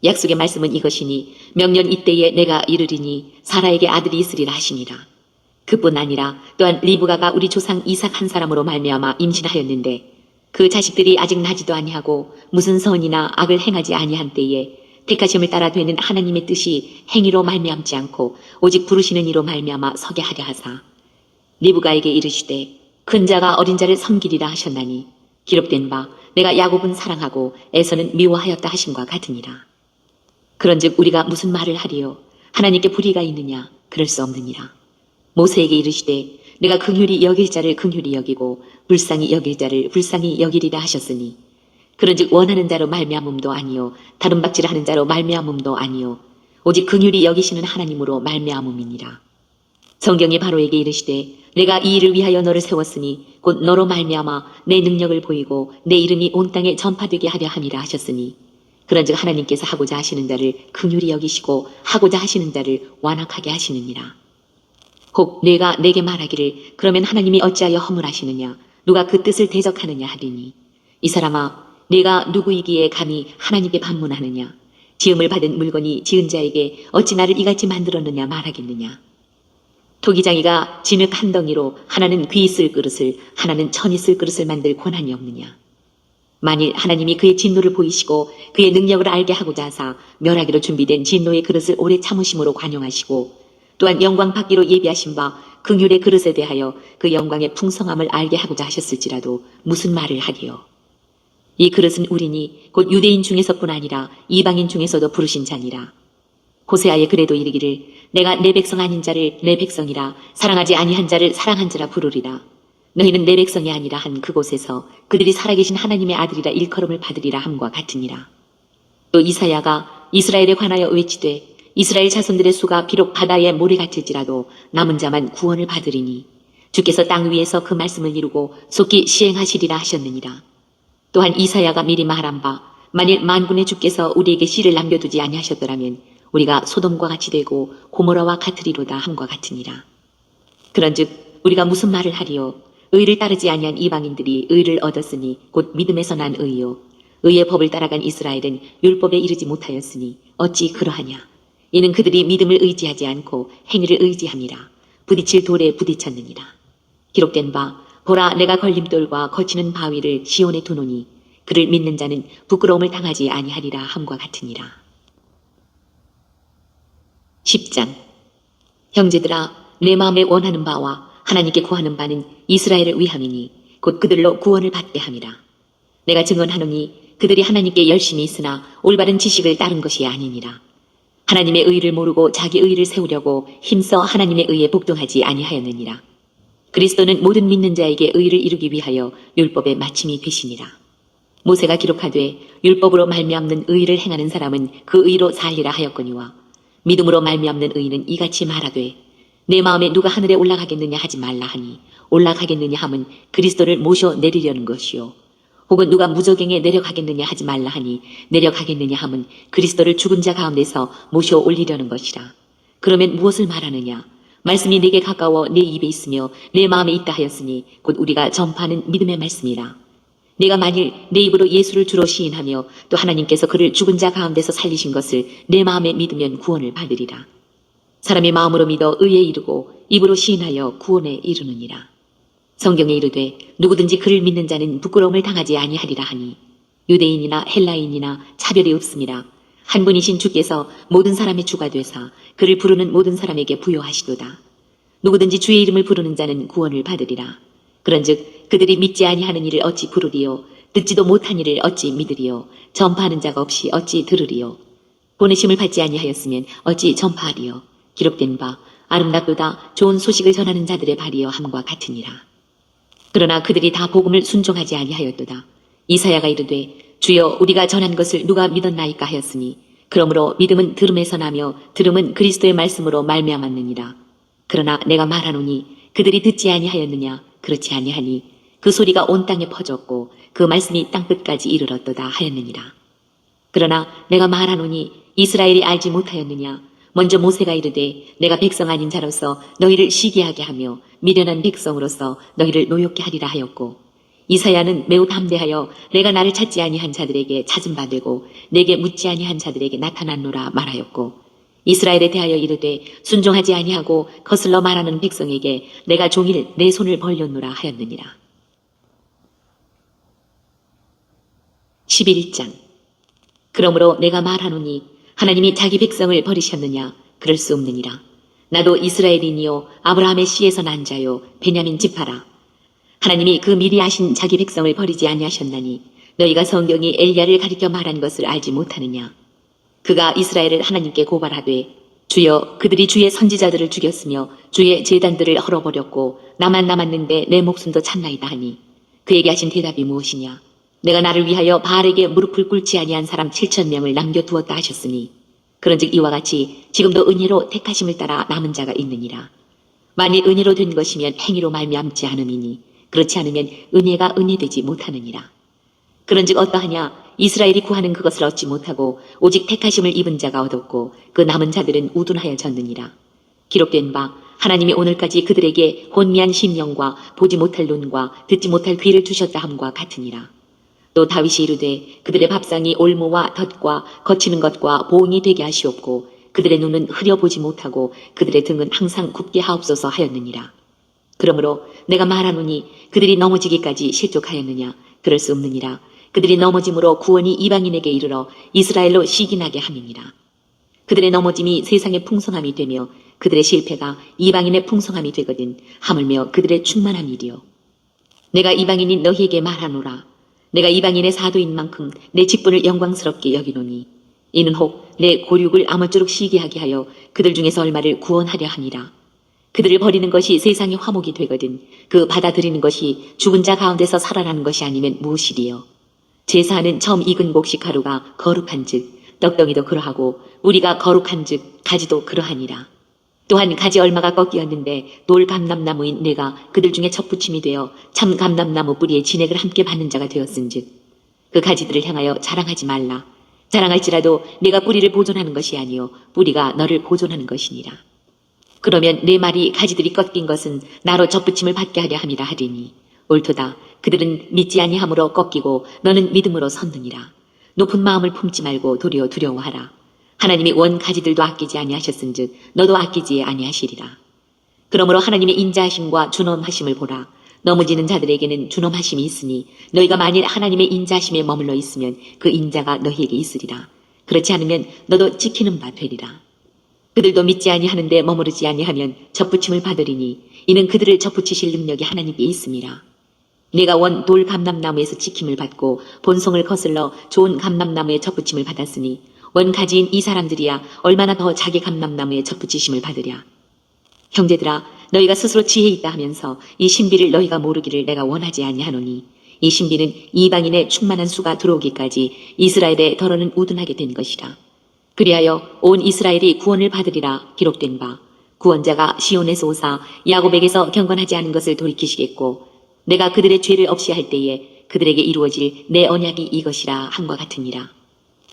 약속의 말씀은 이것이니 명년 이때에 내가 이르리니 사라에게 아들이 있으리라 하시니라. 그뿐 아니라 또한 리브가가 우리 조상 이삭 한 사람으로 말미암아 임신하였는데 그 자식들이 아직 나지도 아니하고 무슨 선이나 악을 행하지 아니한 때에 택하심을 따라 되는 하나님의 뜻이 행위로 말미암지 않고 오직 부르시는 이로 말미암아 서게 하려 하사 리브가에게 이르시되 큰 자가 어린 자를 섬기리라 하셨나니 기록된 바 내가 야곱은 사랑하고 에서는 미워하였다 하심과 같으니라. 그런즉 우리가 무슨 말을 하리요 하나님께 불의가 있느냐 그럴 수 없느니라. 모세에게 이르시되 내가 긍휼히 여길 자를 긍휼히 여기고 불쌍히 여길 자를 불쌍히 여기리라 하셨으니 그런즉 원하는 자로 말미암음도 아니요 다른 박질하는 자로 말미암음도 아니요 오직 긍휼히 여기시는 하나님으로 말미암음이니라. 성경이 바로에게 이르시되 내가 이 일을 위하여 너를 세웠으니 곧 너로 말미암아 내 능력을 보이고 내 이름이 온 땅에 전파되게 하려 함이라 하셨으니 그런즉 하나님께서 하고자 하시는 자를 긍휼히 여기시고 하고자 하시는 자를 완악하게 하시느니라. 혹 내가 내게 말하기를 그러면 하나님이 어찌하여 허물하시느냐 누가 그 뜻을 대적하느냐 하리니 이 사람아 내가 누구이기에 감히 하나님께 반문하느냐 지음을 받은 물건이 지은 자에게 어찌 나를 이같이 만들었느냐 말하겠느냐. 토기장이가 진흙 한 덩이로 하나는 귀 쓸 그릇을 하나는 천이 쓸 그릇을 만들 권한이 없느냐. 만일 하나님이 그의 진노를 보이시고 그의 능력을 알게 하고자 하사 멸하기로 준비된 진노의 그릇을 오래 참으심으로 관용하시고 또한 영광 받기로 예비하신 바 긍휼의 그릇에 대하여 그 영광의 풍성함을 알게 하고자 하셨을지라도 무슨 말을 하리요. 이 그릇은 우리니 곧 유대인 중에서뿐 아니라 이방인 중에서도 부르신 자니라. 호세아에 그래도 이르기를 내가 내 백성 아닌 자를 내 백성이라 사랑하지 아니한 자를 사랑한 자라 부르리라. 너희는 내 백성이 아니라 한 그곳에서 그들이 살아계신 하나님의 아들이라 일컬음을 받으리라 함과 같으니라. 또 이사야가 이스라엘에 관하여 외치되 이스라엘 자손들의 수가 비록 바다에 모래 같을지라도 남은 자만 구원을 받으리니 주께서 땅 위에서 그 말씀을 이루고 속히 시행하시리라 하셨느니라. 또한 이사야가 미리 말한 바 만일 만군의 주께서 우리에게 씨를 남겨두지 아니하셨더라면 우리가 소돔과 같이 되고 고모라와 같으리로다 함과 같으니라. 그런즉 우리가 무슨 말을 하리요 의를 따르지 아니한 이방인들이 의를 얻었으니 곧 믿음에서 난 의요 의의 법을 따라간 이스라엘은 율법에 이르지 못하였으니 어찌 그러하냐. 이는 그들이 믿음을 의지하지 않고 행위를 의지함이라 부딪힐 돌에 부딪혔느니라. 기록된 바 보라 내가 걸림돌과 거치는 바위를 시온에 두노니 그를 믿는 자는 부끄러움을 당하지 아니하리라 함과 같으니라. 10장. 형제들아 내 마음에 원하는 바와 하나님께 구하는 바는 이스라엘을 위함이니 곧 그들로 구원을 받게 함이라. 내가 증언하노니 그들이 하나님께 열심히 있으나 올바른 지식을 따른 것이 아니니라. 하나님의 의를 모르고 자기 의를 세우려고 힘써 하나님의 의에 복종하지 아니하였느니라. 그리스도는 모든 믿는 자에게 의를 이루기 위하여 율법의 마침이 되시니라. 모세가 기록하되 율법으로 말미암는 의를 행하는 사람은 그 의로 살리라 하였거니와 믿음으로 말미암는 의는 이같이 말하되 내 마음에 누가 하늘에 올라가겠느냐 하지 말라 하니 올라가겠느냐 함은 그리스도를 모셔 내리려는 것이요 혹은 누가 무저갱에 내려가겠느냐 하지 말라 하니 내려가겠느냐 함은 그리스도를 죽은 자 가운데서 모셔 올리려는 것이라. 그러면 무엇을 말하느냐. 말씀이 내게 가까워 내 입에 있으며 내 마음에 있다 하였으니 곧 우리가 전파하는 믿음의 말씀이라. 내가 만일 내 입으로 예수를 주로 시인하며 또 하나님께서 그를 죽은 자 가운데서 살리신 것을 내 마음에 믿으면 구원을 받으리라. 사람이 마음으로 믿어 의에 이르고 입으로 시인하여 구원에 이르느니라. 성경에 이르되 누구든지 그를 믿는 자는 부끄러움을 당하지 아니하리라 하니 유대인이나 헬라인이나 차별이 없음이라. 한 분이신 주께서 모든 사람의 주가 되사 그를 부르는 모든 사람에게 부여하시도다. 누구든지 주의 이름을 부르는 자는 구원을 받으리라. 그런즉 그들이 믿지 아니하는 이를 어찌 부르리요 듣지도 못한 이를 어찌 믿으리요 전파하는 자가 없이 어찌 들으리요 보내심을 받지 아니하였으면 어찌 전파하리요 기록된 바 아름답도다 좋은 소식을 전하는 자들의 발이여 함과 같으니라. 그러나 그들이 다 복음을 순종하지 아니하였도다. 이사야가 이르되 주여 우리가 전한 것을 누가 믿었나이까 하였으니 그러므로 믿음은 들음에서 나며 들음은 그리스도의 말씀으로 말미암았느니라. 그러나 내가 말하노니 그들이 듣지 아니하였느냐 그렇지 아니하니 그 소리가 온 땅에 퍼졌고 그 말씀이 땅끝까지 이르렀도다 하였느니라. 그러나 내가 말하노니 이스라엘이 알지 못하였느냐 먼저 모세가 이르되 내가 백성 아닌 자로서 너희를 시기하게 하며 미련한 백성으로서 너희를 노엽게 하리라 하였고 이사야는 매우 담대하여 내가 나를 찾지 아니한 자들에게 찾은 바 되고 내게 묻지 아니한 자들에게 나타났노라 말하였고 이스라엘에 대하여 이르되 순종하지 아니하고 거슬러 말하는 백성에게 내가 종일 내 손을 벌렸노라 하였느니라. 11장 그러므로 내가 말하노니 하나님이 자기 백성을 버리셨느냐 그럴 수 없느니라. 나도 이스라엘인이요 아브라함의 씨에서 난 자요 베냐민 지파라. 하나님이 그 미리 아신 자기 백성을 버리지 아니하셨나니 너희가 성경이 엘리야를 가리켜 말한 것을 알지 못하느냐. 그가 이스라엘을 하나님께 고발하되 주여 그들이 주의 선지자들을 죽였으며 주의 제단들을 헐어버렸고 나만 남았는데 내 목숨도 참나이다 하니 그에게 하신 대답이 무엇이냐. 내가 나를 위하여 바알에게 무릎을 꿇지 아니한 사람 7,000명을 남겨두었다 하셨으니 그런즉 이와 같이 지금도 은혜로 택하심을 따라 남은 자가 있느니라. 만일 은혜로 된 것이면 행위로 말미암지 않음이니 그렇지 않으면 은혜가 은혜되지 못하느니라. 그런즉 어떠하냐 이스라엘이 구하는 그것을 얻지 못하고 오직 택하심을 입은 자가 얻었고 그 남은 자들은 우둔하여졌느니라. 기록된 바 하나님이 오늘까지 그들에게 혼미한 심령과 보지 못할 눈과 듣지 못할 귀를 주셨다 함과 같으니라. 또 다윗이 이르되 그들의 밥상이 올무와 덫과 거치는 것과 보응이 되게 하시옵고 그들의 눈은 흐려보지 못하고 그들의 등은 항상 굽게 하옵소서 하였느니라. 그러므로 내가 말하노니 그들이 넘어지기까지 실족하였느냐 그럴 수 없느니라. 그들이 넘어짐으로 구원이 이방인에게 이르러 이스라엘로 시기나게 함이니라. 그들의 넘어짐이 세상의 풍성함이 되며 그들의 실패가 이방인의 풍성함이 되거든 하물며 그들의 충만함이리요. 내가 이방인인 너희에게 말하노라. 내가 이방인의 사도인 만큼 내 직분을 영광스럽게 여기노니 이는 혹 내 고륙을 아무쪼록 시기하게 하여 그들 중에서 얼마를 구원하려 함이라. 그들을 버리는 것이 세상의 화목이 되거든 그 받아들이는 것이 죽은 자 가운데서 살아나는 것이 아니면 무엇이리요. 제사하는 처음 익은 곡식 가루가 거룩한 즉 떡덩이도 그러하고 우리가 거룩한 즉 가지도 그러하니라. 또한 가지 얼마가 꺾이었는데 돌 감람나무인 내가 그들 중에 첫부침이 되어 참 감람나무 뿌리에 진액을 함께 받는 자가 되었은즉 그 가지들을 향하여 자랑하지 말라. 자랑할지라도 내가 뿌리를 보존하는 것이 아니요 뿌리가 너를 보존하는 것이니라. 그러면 내 말이 가지들이 꺾인 것은 나로 덧붙임을 받게 하려 함이라 하리니 옳도다. 그들은 믿지 아니함으로 꺾이고 너는 믿음으로 섰느니라. 높은 마음을 품지 말고 도리어 두려워하라. 하나님이 원 가지들도 아끼지 아니하셨은즉 너도 아끼지 아니하시리라. 그러므로 하나님의 인자하심과 준엄하심을 보라. 넘어지는 자들에게는 준엄하심이 있으니 너희가 만일 하나님의 인자하심에 머물러 있으면 그 인자가 너희에게 있으리라. 그렇지 않으면 너도 지키는 바 되리라. 그들도 믿지 아니하는데 머무르지 아니하면 젖붙임을 받으리니 이는 그들을 젖붙이실 능력이 하나님께 있음이라. 내가 원 돌 감람나무에서 지킴을 받고 본성을 거슬러 좋은 감람나무의 젖붙임을 받았으니 원 가지인 이 사람들이야 얼마나 더 자기 감람나무의 젖붙이심을 받으랴. 형제들아 너희가 스스로 지혜 있다 하면서 이 신비를 너희가 모르기를 내가 원하지 아니하노니 이 신비는 이방인의 충만한 수가 들어오기까지 이스라엘의 덜어는 우둔하게 된 것이라. 그리하여 온 이스라엘이 구원을 받으리라 기록된 바 구원자가 시온에서 오사 야곱에게서 경건하지 않은 것을 돌이키시겠고 내가 그들의 죄를 없이 할 때에 그들에게 이루어질 내 언약이 이것이라 함과 같으니라.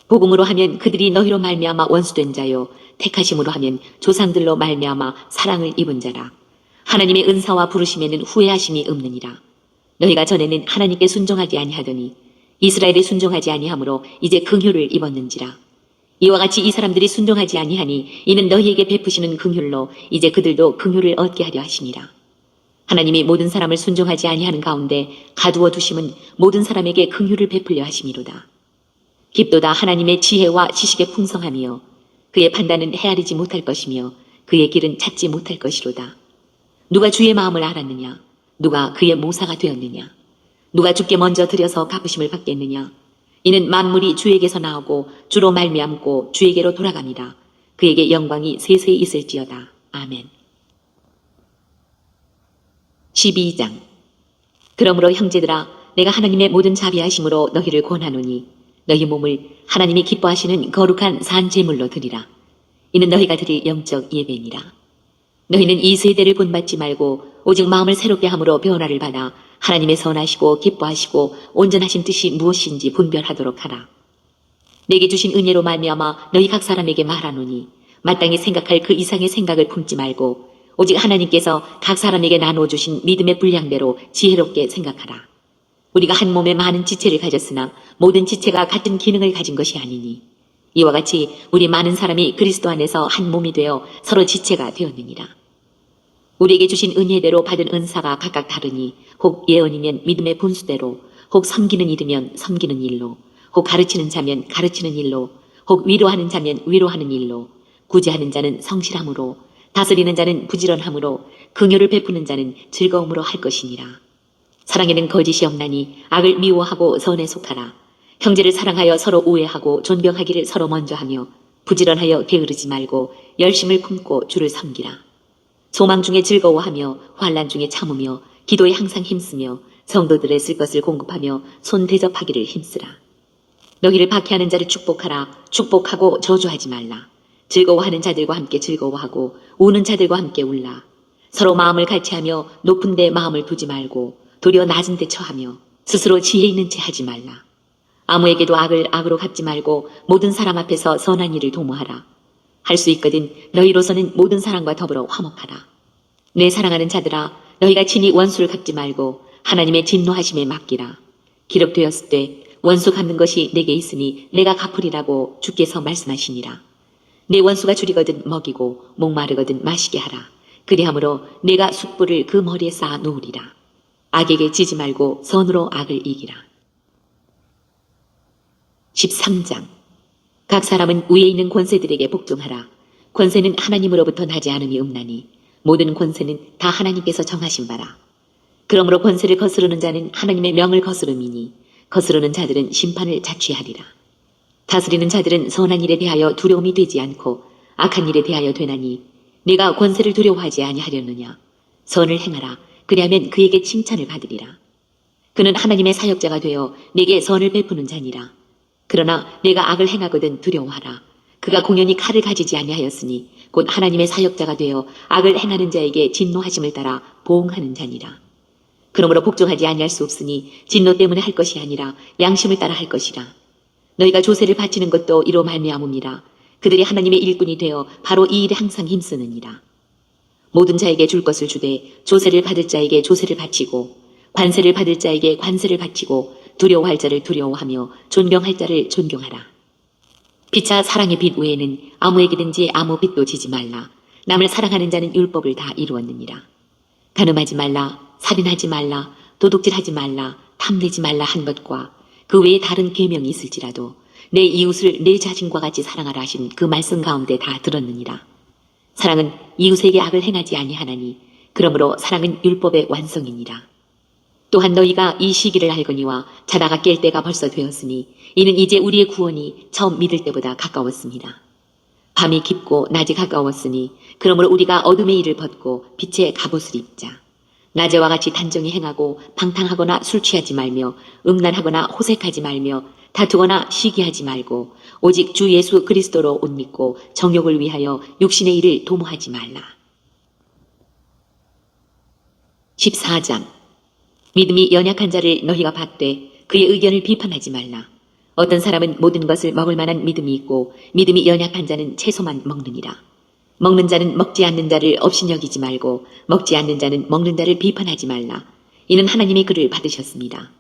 복음으로 하면 그들이 너희로 말미암아 원수된 자요 택하심으로 하면 조상들로 말미암아 사랑을 입은 자라. 하나님의 은사와 부르심에는 후회하심이 없느니라. 너희가 전에는 하나님께 순종하지 아니하더니 이스라엘이 순종하지 아니하므로 이제 긍휼을 입었는지라. 이와 같이 이 사람들이 순종하지 아니하니 이는 너희에게 베푸시는 긍휼로 이제 그들도 긍휼을 얻게 하려 하심이라. 하나님이 모든 사람을 순종하지 아니하는 가운데 가두어 두심은 모든 사람에게 긍휼을 베풀려 하심이로다. 깊도다 하나님의 지혜와 지식의 풍성함이요 그의 판단은 헤아리지 못할 것이며 그의 길은 찾지 못할 것이로다. 누가 주의 마음을 알았느냐? 누가 그의 모사가 되었느냐? 누가 주께 먼저 드려서 갚으심을 받겠느냐? 이는 만물이 주에게서 나오고 주로 말미암고 주에게로 돌아갑니다. 그에게 영광이 세세히 있을지어다. 아멘. 12장. 그러므로 형제들아, 내가 하나님의 모든 자비하심으로 너희를 권하노니 너희 몸을 하나님이 기뻐하시는 거룩한 산 제물로 드리라. 이는 너희가 드릴 영적 예배니라. 너희는 이 세대를 본받지 말고 오직 마음을 새롭게 함으로 변화를 받아 하나님의 선하시고 기뻐하시고 온전하신 뜻이 무엇인지 분별하도록 하라. 내게 주신 은혜로 말미암아 너희 각 사람에게 말하노니 마땅히 생각할 그 이상의 생각을 품지 말고 오직 하나님께서 각 사람에게 나누어 주신 믿음의 분량대로 지혜롭게 생각하라. 우리가 한 몸에 많은 지체를 가졌으나 모든 지체가 같은 기능을 가진 것이 아니니 이와 같이 우리 많은 사람이 그리스도 안에서 한 몸이 되어 서로 지체가 되었느니라. 우리에게 주신 은혜대로 받은 은사가 각각 다르니 혹 예언이면 믿음의 분수대로, 혹 섬기는 일이면 섬기는 일로, 혹 가르치는 자면 가르치는 일로, 혹 위로하는 자면 위로하는 일로, 구제하는 자는 성실함으로, 다스리는 자는 부지런함으로, 긍휼을 베푸는 자는 즐거움으로 할 것이니라. 사랑에는 거짓이 없나니 악을 미워하고 선에 속하라. 형제를 사랑하여 서로 우애하고 존경하기를 서로 먼저 하며 부지런하여 게으르지 말고 열심을 품고 주를 섬기라. 소망 중에 즐거워하며 환난 중에 참으며 기도에 항상 힘쓰며 성도들의 쓸 것을 공급하며 손 대접하기를 힘쓰라. 너희를 박해하는 자를 축복하라. 축복하고 저주하지 말라. 즐거워하는 자들과 함께 즐거워하고 우는 자들과 함께 울라. 서로 마음을 같이하며 높은 데 마음을 두지 말고 도리어 낮은 데 처하며 스스로 지혜 있는 채 하지 말라. 아무에게도 악을 악으로 갚지 말고 모든 사람 앞에서 선한 일을 도모하라. 할 수 있거든 너희로서는 모든 사람과 더불어 화목하라. 내 사랑하는 자들아, 너희가 친히 원수를 갚지 말고 하나님의 진노하심에 맡기라. 기록되었을 때 원수 갚는 것이 내게 있으니 내가 갚으리라고 주께서 말씀하시니라. 내 원수가 줄이거든 먹이고 목마르거든 마시게 하라. 그리함으로 내가 숯불을 그 머리에 쌓아 놓으리라. 악에게 지지 말고 선으로 악을 이기라. 13장. 각 사람은 위에 있는 권세들에게 복종하라. 권세는 하나님으로부터 나지 않음이 없나니 모든 권세는 다 하나님께서 정하신 바라. 그러므로 권세를 거스르는 자는 하나님의 명을 거스름이니 거스르는 자들은 심판을 자취하리라. 다스리는 자들은 선한 일에 대하여 두려움이 되지 않고 악한 일에 대하여 되나니 네가 권세를 두려워하지 아니하려느냐. 선을 행하라. 그리하면 그에게 칭찬을 받으리라. 그는 하나님의 사역자가 되어 내게 선을 베푸는 자니라. 그러나 내가 악을 행하거든 두려워하라. 그가 공연히 칼을 가지지 아니하였으니 곧 하나님의 사역자가 되어 악을 행하는 자에게 진노하심을 따라 보응하는 자니라. 그러므로 복종하지 아니할 수 없으니 진노 때문에 할 것이 아니라 양심을 따라 할 것이라. 너희가 조세를 바치는 것도 이로 말미암음이라. 그들이 하나님의 일꾼이 되어 바로 이 일에 항상 힘쓰느니라. 모든 자에게 줄 것을 주되 조세를 받을 자에게 조세를 바치고 관세를 받을 자에게 관세를 바치고 두려워할 자를 두려워하며 존경할 자를 존경하라. 피차 사랑의 빛 외에는 아무에게든지 아무 빛도 지지 말라. 남을 사랑하는 자는 율법을 다 이루었느니라. 간음하지 말라, 살인하지 말라, 도둑질하지 말라, 탐내지 말라 한 것과 그 외에 다른 계명이 있을지라도 내 이웃을 내 자신과 같이 사랑하라 하신 그 말씀 가운데 다 들었느니라. 사랑은 이웃에게 악을 행하지 아니하나니 그러므로 사랑은 율법의 완성이니라. 또한 너희가 이 시기를 알거니와 자다가 깰 때가 벌써 되었으니 이는 이제 우리의 구원이 처음 믿을 때보다 가까웠습니다. 밤이 깊고 낮이 가까웠으니 그러므로 우리가 어둠의 일을 벗고 빛의 갑옷을 입자. 낮에와 같이 단정히 행하고 방탕하거나 술 취하지 말며 음란하거나 호색하지 말며 다투거나 시기하지 말고 오직 주 예수 그리스도로 옷 입고 정욕을 위하여 육신의 일을 도모하지 말라. 14장. 믿음이 연약한 자를 너희가 받되 그의 의견을 비판하지 말라. 어떤 사람은 모든 것을 먹을 만한 믿음이 있고 믿음이 연약한 자는 채소만 먹느니라. 먹는 자는 먹지 않는 자를 업신여기지 말고 먹지 않는 자는 먹는 자를 비판하지 말라. 이는 하나님의 글을 받으셨습니다.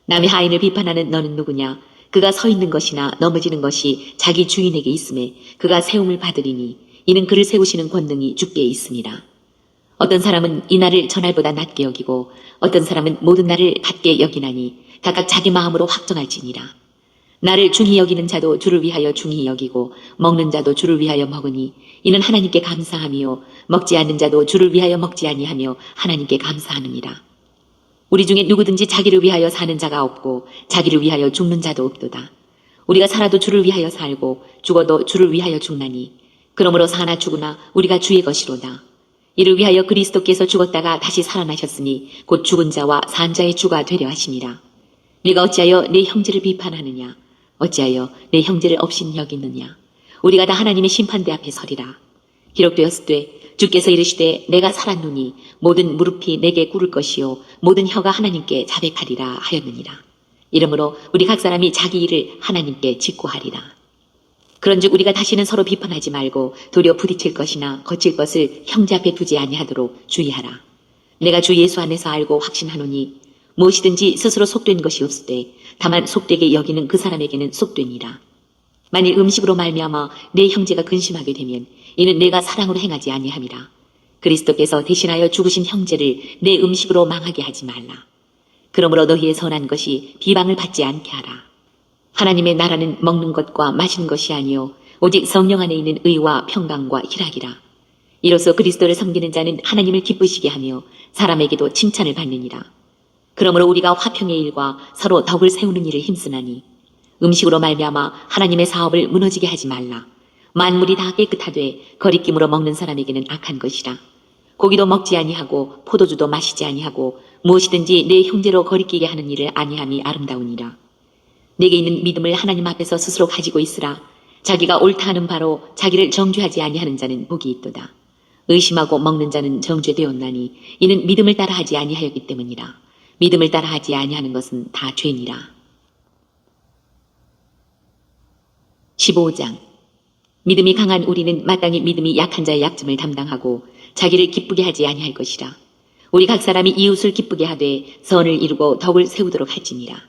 남의 하인을 비판하는 너는 누구냐? 그가 서 있는 것이나 넘어지는 것이 자기 주인에게 있음에 그가 세움을 받으리니 이는 그를 세우시는 권능이 주께 있습니다. 어떤 사람은 이 날을 전날보다 낮게 여기고 어떤 사람은 모든 날을 같게 여기나니 각각 자기 마음으로 확정할지니라. 나를 중히 여기는 자도 주를 위하여 중히 여기고 먹는 자도 주를 위하여 먹으니 이는 하나님께 감사하며 먹지 않는 자도 주를 위하여 먹지 아니하며 하나님께 감사하느니라. 우리 중에 누구든지 자기를 위하여 사는 자가 없고 자기를 위하여 죽는 자도 없도다. 우리가 살아도 주를 위하여 살고 죽어도 주를 위하여 죽나니 그러므로 사나 죽으나 우리가 주의 것이로다. 이를 위하여 그리스도께서 죽었다가 다시 살아나셨으니 곧 죽은 자와 산 자의 주가 되려 하심이라. 네가 어찌하여 내 형제를 비판하느냐? 어찌하여 내 형제를 업신 여기느냐? 우리가 다 하나님의 심판대 앞에 서리라. 기록되었으되 주께서 이르시되 내가 살았노니 모든 무릎이 내게 꿇을 것이요 모든 혀가 하나님께 자백하리라 하였느니라. 이러므로 우리 각 사람이 자기 일을 하나님께 직고하리라. 그런즉 우리가 다시는 서로 비판하지 말고 도리어 부딪힐 것이나 거칠 것을 형제 앞에 두지 아니하도록 주의하라. 내가 주 예수 안에서 알고 확신하노니 무엇이든지 스스로 속된 것이 없으되 다만 속되게 여기는 그 사람에게는 속되니라. 만일 음식으로 말미암아 내 형제가 근심하게 되면 이는 내가 사랑으로 행하지 아니함이라. 그리스도께서 대신하여 죽으신 형제를 내 음식으로 망하게 하지 말라. 그러므로 너희의 선한 것이 비방을 받지 않게 하라. 하나님의 나라는 먹는 것과 마시는 것이 아니요 오직 성령 안에 있는 의와 평강과 희락이라. 이로써 그리스도를 섬기는 자는 하나님을 기쁘시게 하며 사람에게도 칭찬을 받느니라. 그러므로 우리가 화평의 일과 서로 덕을 세우는 일을 힘쓰나니 음식으로 말미암아 하나님의 사업을 무너지게 하지 말라. 만물이 다 깨끗하되 거리낌으로 먹는 사람에게는 악한 것이라. 고기도 먹지 아니하고 포도주도 마시지 아니하고 무엇이든지 내 형제로 거리끼게 하는 일을 아니함이 아름다우니라. 내게 있는 믿음을 하나님 앞에서 스스로 가지고 있으라. 자기가 옳다 하는 바로 자기를 정죄하지 아니하는 자는 복이 있도다. 의심하고 먹는 자는 정죄되었나니 이는 믿음을 따라 하지 아니하였기 때문이라. 믿음을 따라 하지 아니하는 것은 다 죄니라. 15장. 믿음이 강한 우리는 마땅히 믿음이 약한 자의 약점을 담당하고 자기를 기쁘게 하지 아니할 것이라. 우리 각 사람이 이웃을 기쁘게 하되 선을 이루고 덕을 세우도록 할지니라.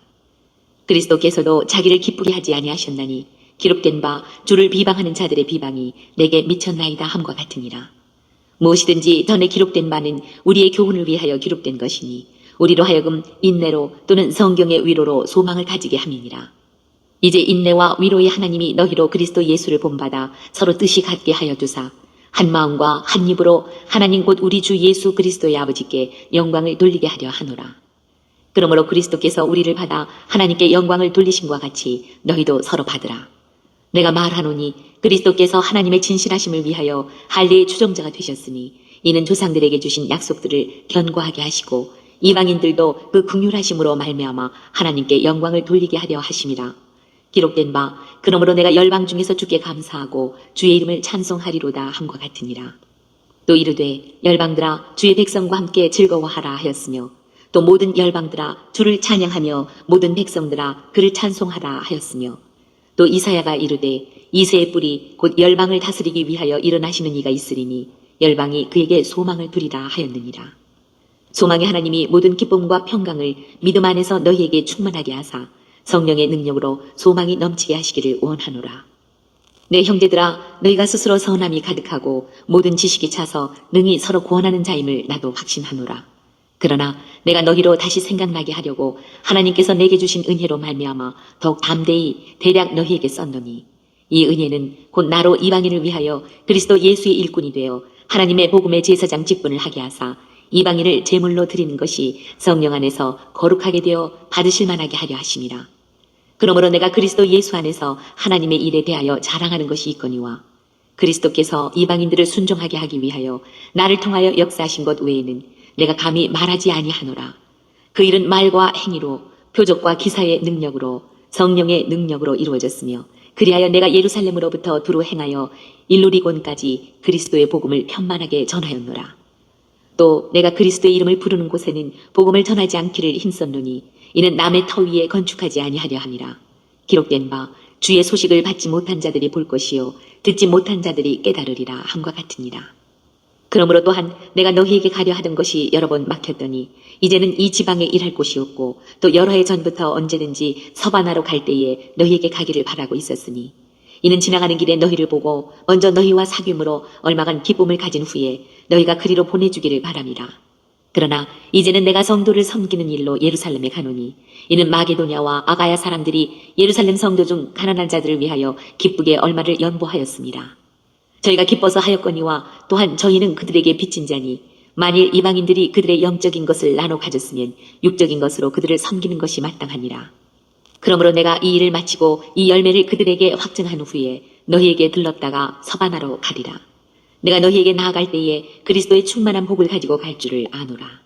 그리스도께서도 자기를 기쁘게 하지 아니하셨나니 기록된 바 주를 비방하는 자들의 비방이 내게 미쳤나이다 함과 같으니라. 무엇이든지 전에 기록된 바는 우리의 교훈을 위하여 기록된 것이니 우리로 하여금 인내로 또는 성경의 위로로 소망을 가지게 함이니라. 이제 인내와 위로의 하나님이 너희로 그리스도 예수를 본받아 서로 뜻이 같게 하여 두사 한 마음과 한 입으로 하나님 곧 우리 주 예수 그리스도의 아버지께 영광을 돌리게 하려 하노라. 그러므로 그리스도께서 우리를 받아 하나님께 영광을 돌리심과 같이 너희도 서로 받으라. 내가 말하노니 그리스도께서 하나님의 진실하심을 위하여 할례의 추종자가 되셨으니 이는 조상들에게 주신 약속들을 견고하게 하시고 이방인들도 그 긍휼하심으로 말미암아 하나님께 영광을 돌리게 하려 하심이라. 기록된 바 그러므로 내가 열방 중에서 주께 감사하고 주의 이름을 찬송하리로다 함과 같으니라. 또 이르되 열방들아 주의 백성과 함께 즐거워하라 하였으며 또 모든 열방들아 주를 찬양하며 모든 백성들아 그를 찬송하라 하였으며 또 이사야가 이르되 이새의 뿔이 곧 열방을 다스리기 위하여 일어나시는 이가 있으리니 열방이 그에게 소망을 두리라 하였느니라. 소망의 하나님이 모든 기쁨과 평강을 믿음 안에서 너희에게 충만하게 하사 성령의 능력으로 소망이 넘치게 하시기를 원하노라. 내 형제들아 너희가 스스로 선함이 가득하고 모든 지식이 차서 능히 서로 구원하는 자임을 나도 확신하노라. 그러나 내가 너희로 다시 생각나게 하려고 하나님께서 내게 주신 은혜로 말미암아 더욱 담대히 대략 너희에게 썼노니 이 은혜는 곧 나로 이방인을 위하여 그리스도 예수의 일꾼이 되어 하나님의 복음의 제사장 직분을 하게 하사 이방인을 제물로 드리는 것이 성령 안에서 거룩하게 되어 받으실 만하게 하려 하심이라. 그러므로 내가 그리스도 예수 안에서 하나님의 일에 대하여 자랑하는 것이 있거니와 그리스도께서 이방인들을 순종하게 하기 위하여 나를 통하여 역사하신 것 외에는 내가 감히 말하지 아니하노라. 그 일은 말과 행위로 표적과 기사의 능력으로 성령의 능력으로 이루어졌으며 그리하여 내가 예루살렘으로부터 두루 행하여 일루리곤까지 그리스도의 복음을 편만하게 전하였노라. 또 내가 그리스도의 이름을 부르는 곳에는 복음을 전하지 않기를 힘썼노니 이는 남의 터 위에 건축하지 아니하려 함이라. 기록된 바 주의 소식을 받지 못한 자들이 볼 것이요 듣지 못한 자들이 깨달으리라 함과 같으니라. 그러므로 또한 내가 너희에게 가려 하던 것이 여러 번 막혔더니 이제는 이 지방에 일할 곳이 없고 또 여러 해 전부터 언제든지 서바나로 갈 때에 너희에게 가기를 바라고 있었으니 이는 지나가는 길에 너희를 보고 먼저 너희와 사귐으로 얼마간 기쁨을 가진 후에 너희가 그리로 보내주기를 바람이라. 그러나 이제는 내가 성도를 섬기는 일로 예루살렘에 가노니 이는 마게도냐와 아가야 사람들이 예루살렘 성도 중 가난한 자들을 위하여 기쁘게 얼마를 연보하였습니다. 저희가 기뻐서 하였거니와 또한 저희는 그들에게 빚진 자니 만일 이방인들이 그들의 영적인 것을 나눠 가졌으면 육적인 것으로 그들을 섬기는 것이 마땅하니라. 그러므로 내가 이 일을 마치고 이 열매를 그들에게 확증한 후에 너희에게 들렀다가 서바나로 가리라. 내가 너희에게 나아갈 때에 그리스도의 충만한 복을 가지고 갈 줄을 아노라.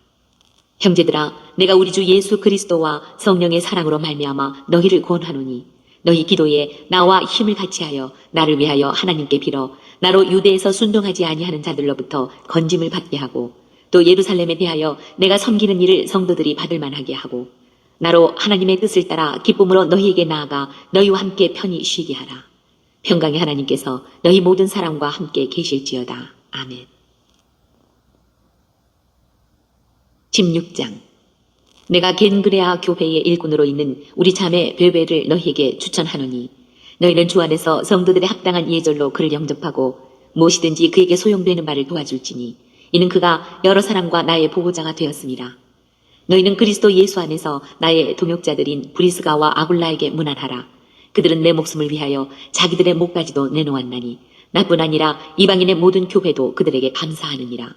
형제들아, 내가 우리 주 예수 그리스도와 성령의 사랑으로 말미암아 너희를 권하노니 너희 기도에 나와 힘을 같이하여 나를 위하여 하나님께 빌어 나로 유대에서 순종하지 아니하는 자들로부터 건짐을 받게 하고 또 예루살렘에 대하여 내가 섬기는 일을 성도들이 받을 만하게 하고 나로 하나님의 뜻을 따라 기쁨으로 너희에게 나아가 너희와 함께 편히 쉬게 하라. 평강의 하나님께서 너희 모든 사람과 함께 계실지어다. 아멘. 16장. 내가 겐그레아 교회의 일꾼으로 있는 우리 자매 베베를 너희에게 추천하노니 너희는 주 안에서 성도들의 합당한 예절로 그를 영접하고 무엇이든지 그에게 소용되는 바를 도와줄지니 이는 그가 여러 사람과 나의 보호자가 되었습니다. 너희는 그리스도 예수 안에서 나의 동역자들인 브리스가와 아굴라에게 문안하라. 그들은 내 목숨을 위하여 자기들의 목까지도 내놓았나니 나뿐 아니라 이방인의 모든 교회도 그들에게 감사하느니라.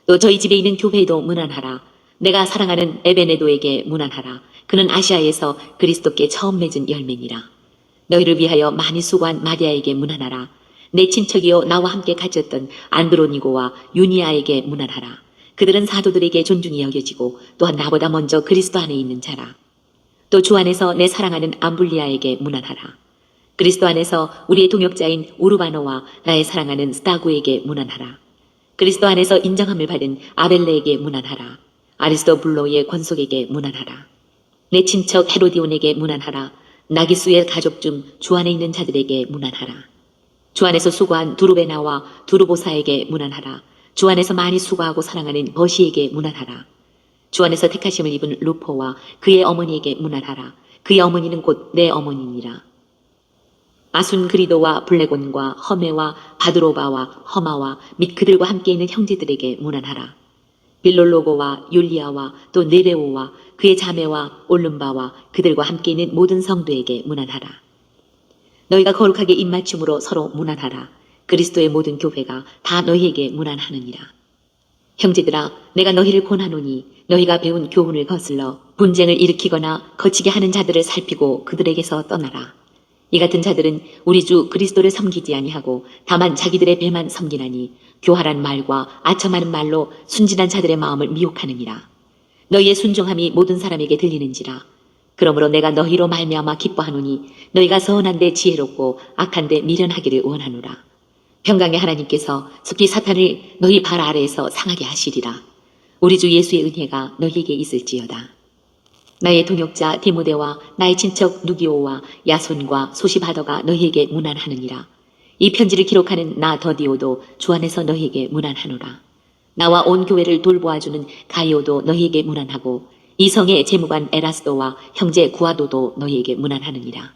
또 저희 집에 있는 교회도 문안하라. 내가 사랑하는 에베네도에게 문안하라. 그는 아시아에서 그리스도께 처음 맺은 열매니라. 너희를 위하여 많이 수고한 마리아에게 문안하라. 내 친척이요 나와 함께 갇혔던 안드로니고와 유니아에게 문안하라. 그들은 사도들에게 존중이 여겨지고 또한 나보다 먼저 그리스도 안에 있는 자라. 또 주 안에서 내 사랑하는 암블리아에게 문안하라. 그리스도 안에서 우리의 동역자인 우르바노와 나의 사랑하는 스타구에게 문안하라. 그리스도 안에서 인정함을 받은 아벨레에게 문안하라. 아리스토블로의 권속에게 문안하라. 내 친척 헤로디온에게 문안하라. 나기수의 가족 중 주 안에 있는 자들에게 문안하라. 주 안에서 수고한 두루베나와 두루보사에게 문안하라. 주 안에서 많이 수고하고 사랑하는 버시에게 문안하라. 주 안에서 택하심을 입은 루포와 그의 어머니에게 문안하라. 그의 어머니는 곧 내 어머니니라. 아순그리도와 블레곤과 허메와 바드로바와 허마와 및 그들과 함께 있는 형제들에게 문안하라. 빌롤로고와 율리아와 또 네레오와 그의 자매와 올름바와 그들과 함께 있는 모든 성도에게 문안하라. 너희가 거룩하게 입맞춤으로 서로 문안하라. 그리스도의 모든 교회가 다 너희에게 문안하느니라. 형제들아, 내가 너희를 권하노니 너희가 배운 교훈을 거슬러 분쟁을 일으키거나 거치게 하는 자들을 살피고 그들에게서 떠나라. 이 같은 자들은 우리 주 그리스도를 섬기지 아니하고 다만 자기들의 배만 섬기나니 교활한 말과 아첨하는 말로 순진한 자들의 마음을 미혹하느니라. 너희의 순종함이 모든 사람에게 들리는지라. 그러므로 내가 너희로 말미암아 기뻐하노니 너희가 선한데 지혜롭고 악한데 미련하기를 원하노라. 평강의 하나님께서 속히 사탄을 너희 발 아래에서 상하게 하시리라. 우리 주 예수의 은혜가 너희에게 있을지어다. 나의 동역자 디모데와 나의 친척 누기오와 야손과 소시바더가 너희에게 문안하느니라. 이 편지를 기록하는 나 더디오도 주 안에서 너희에게 문안하노라. 나와 온 교회를 돌보아주는 가이오도 너희에게 문안하고 이 성의 재무관 에라스도와 형제 구아도도 너희에게 문안하느니라.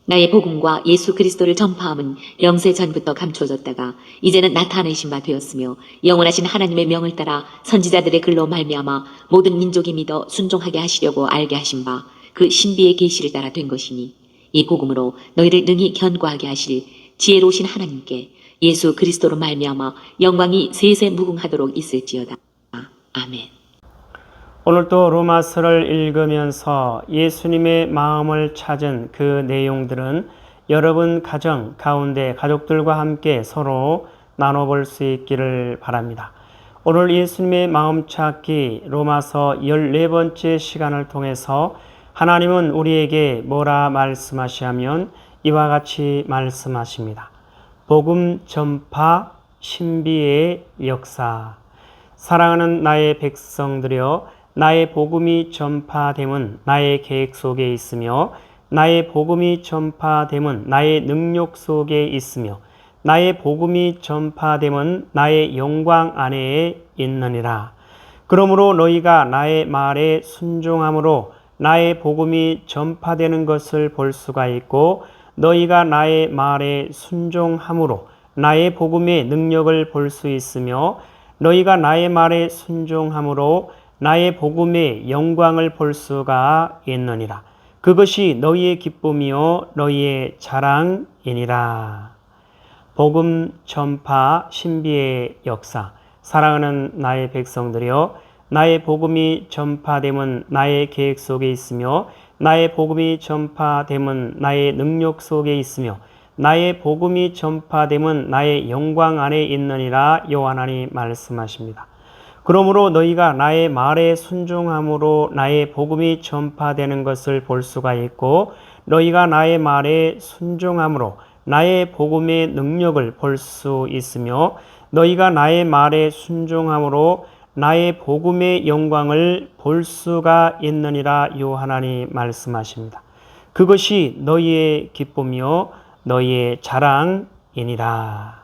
나의 복음과 예수 그리스도를 전파함은 영세 전부터 감추어졌다가 이제는 나타내신 바 되었으며 영원하신 하나님의 명을 따라 선지자들의 글로 말미암아 모든 민족이 믿어 순종하게 하시려고 알게 하신 바 그 신비의 계시를 따라 된 것이니 이 복음으로 너희를 능히 견고하게 하실 지혜로우신 하나님께 예수 그리스도로 말미암아 영광이 세세 무궁하도록 있을지어다. 아멘. 오늘도 로마서를 읽으면서 예수님의 마음을 찾은 그 내용들은 여러분 가정 가운데 가족들과 함께 서로 나눠볼 수 있기를 바랍니다. 오늘 예수님의 마음 찾기 로마서 14번째 시간을 통해서 하나님은 우리에게 뭐라 말씀하시냐면 이와 같이 말씀하십니다. 복음 전파 신비의 역사. 사랑하는 나의 백성들이여, 나의 복음이 전파됨은 나의 계획 속에 있으며 나의 복음이 전파됨은 나의 능력 속에 있으며 나의 복음이 전파됨은 나의 영광 안에 있느니라. 그러므로 너희가 나의 말에 순종함으로 나의 복음이 전파되는 것을 볼 수가 있고 너희가 나의 말에 순종함으로 나의 복음의 능력을 볼 수 있으며 너희가 나의 말에 순종함으로 나의 복음의 영광을 볼 수가 있느니라. 그것이 너희의 기쁨이요 너희의 자랑이니라. 복음 전파 신비의 역사. 사랑하는 나의 백성들이여, 나의 복음이 전파됨은 나의 계획 속에 있으며 나의 복음이 전파됨은 나의 능력 속에 있으며 나의 복음이 전파됨은 나의 영광 안에 있느니라 여호와하나님 말씀하십니다. 그러므로 너희가 나의 말에 순종함으로 나의 복음이 전파되는 것을 볼 수가 있고 너희가 나의 말에 순종함으로 나의 복음의 능력을 볼 수 있으며 너희가 나의 말에 순종함으로 나의 복음의 영광을 볼 수가 있느니라 여호와하나님 말씀하십니다. 그것이 너희의 기쁨이요 너희의 자랑이니라.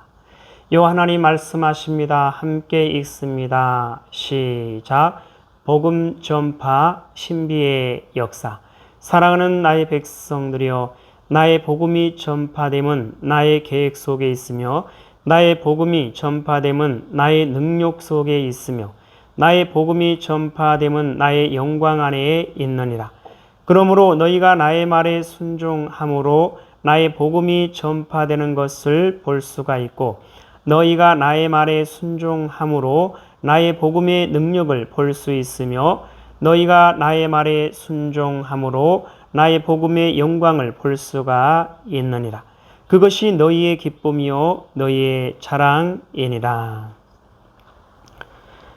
여호와하나님 말씀하십니다. 함께 읽습니다. 시작. 복음 전파 신비의 역사. 사랑하는 나의 백성들이여, 나의 복음이 전파됨은 나의 계획 속에 있으며 나의 복음이 전파됨은 나의 능력 속에 있으며 나의 복음이 전파됨은 나의 영광 안에 있느니라. 그러므로 너희가 나의 말에 순종함으로 나의 복음이 전파되는 것을 볼 수가 있고 너희가 나의 말에 순종함으로 나의 복음의 능력을 볼 수 있으며 너희가 나의 말에 순종함으로 나의 복음의 영광을 볼 수가 있느니라. 그것이 너희의 기쁨이요 너희의 자랑이니라.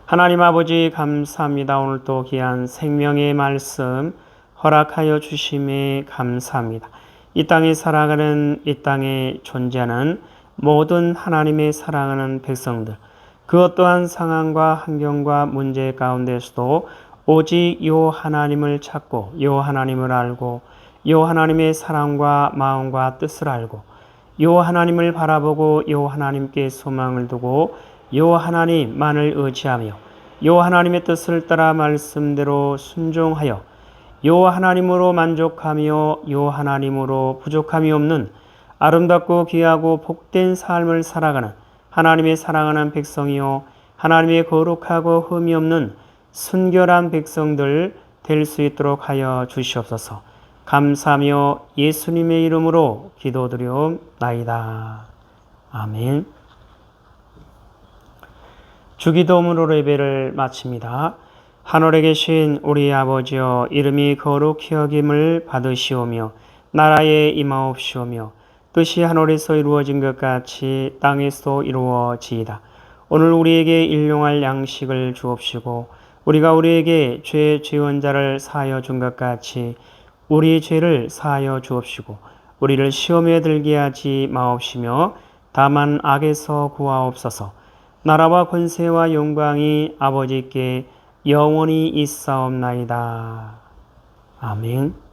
하나님 아버지 감사합니다. 오늘 또 귀한 생명의 말씀 허락하여 주심에 감사합니다. 이 땅에 살아가는 이 땅에 존재하는 모든 하나님의 사랑하는 백성들, 그 어떠한 상황과 환경과 문제 가운데서도 오직 요 하나님을 찾고 요 하나님을 알고 요 하나님의 사랑과 마음과 뜻을 알고 요 하나님을 바라보고 요 하나님께 소망을 두고 요 하나님만을 의지하며 요 하나님의 뜻을 따라 말씀대로 순종하여 요 하나님으로 만족하며 요 하나님으로 부족함이 없는 아름답고 귀하고 복된 삶을 살아가는 하나님의 사랑하는 백성이요 하나님의 거룩하고 흠이 없는 순결한 백성들 될 수 있도록 하여 주시옵소서. 감사하며 예수님의 이름으로 기도드리옵나이다. 아멘. 주기도문으로 예배를 마칩니다. 하늘에 계신 우리 아버지여, 이름이 거룩히 여김을 받으시오며 나라에 임하옵시오며 뜻이 하늘에서 이루어진 것 같이 땅에서도 이루어지이다. 오늘 우리에게 일용할 양식을 주옵시고 우리가 우리에게 죄 지은 자를 사하여 준 것 같이 우리 죄를 사하여 주옵시고 우리를 시험에 들게 하지 마옵시며 다만 악에서 구하옵소서. 나라와 권세와 영광이 아버지께 영원히 있사옵나이다. 아멘.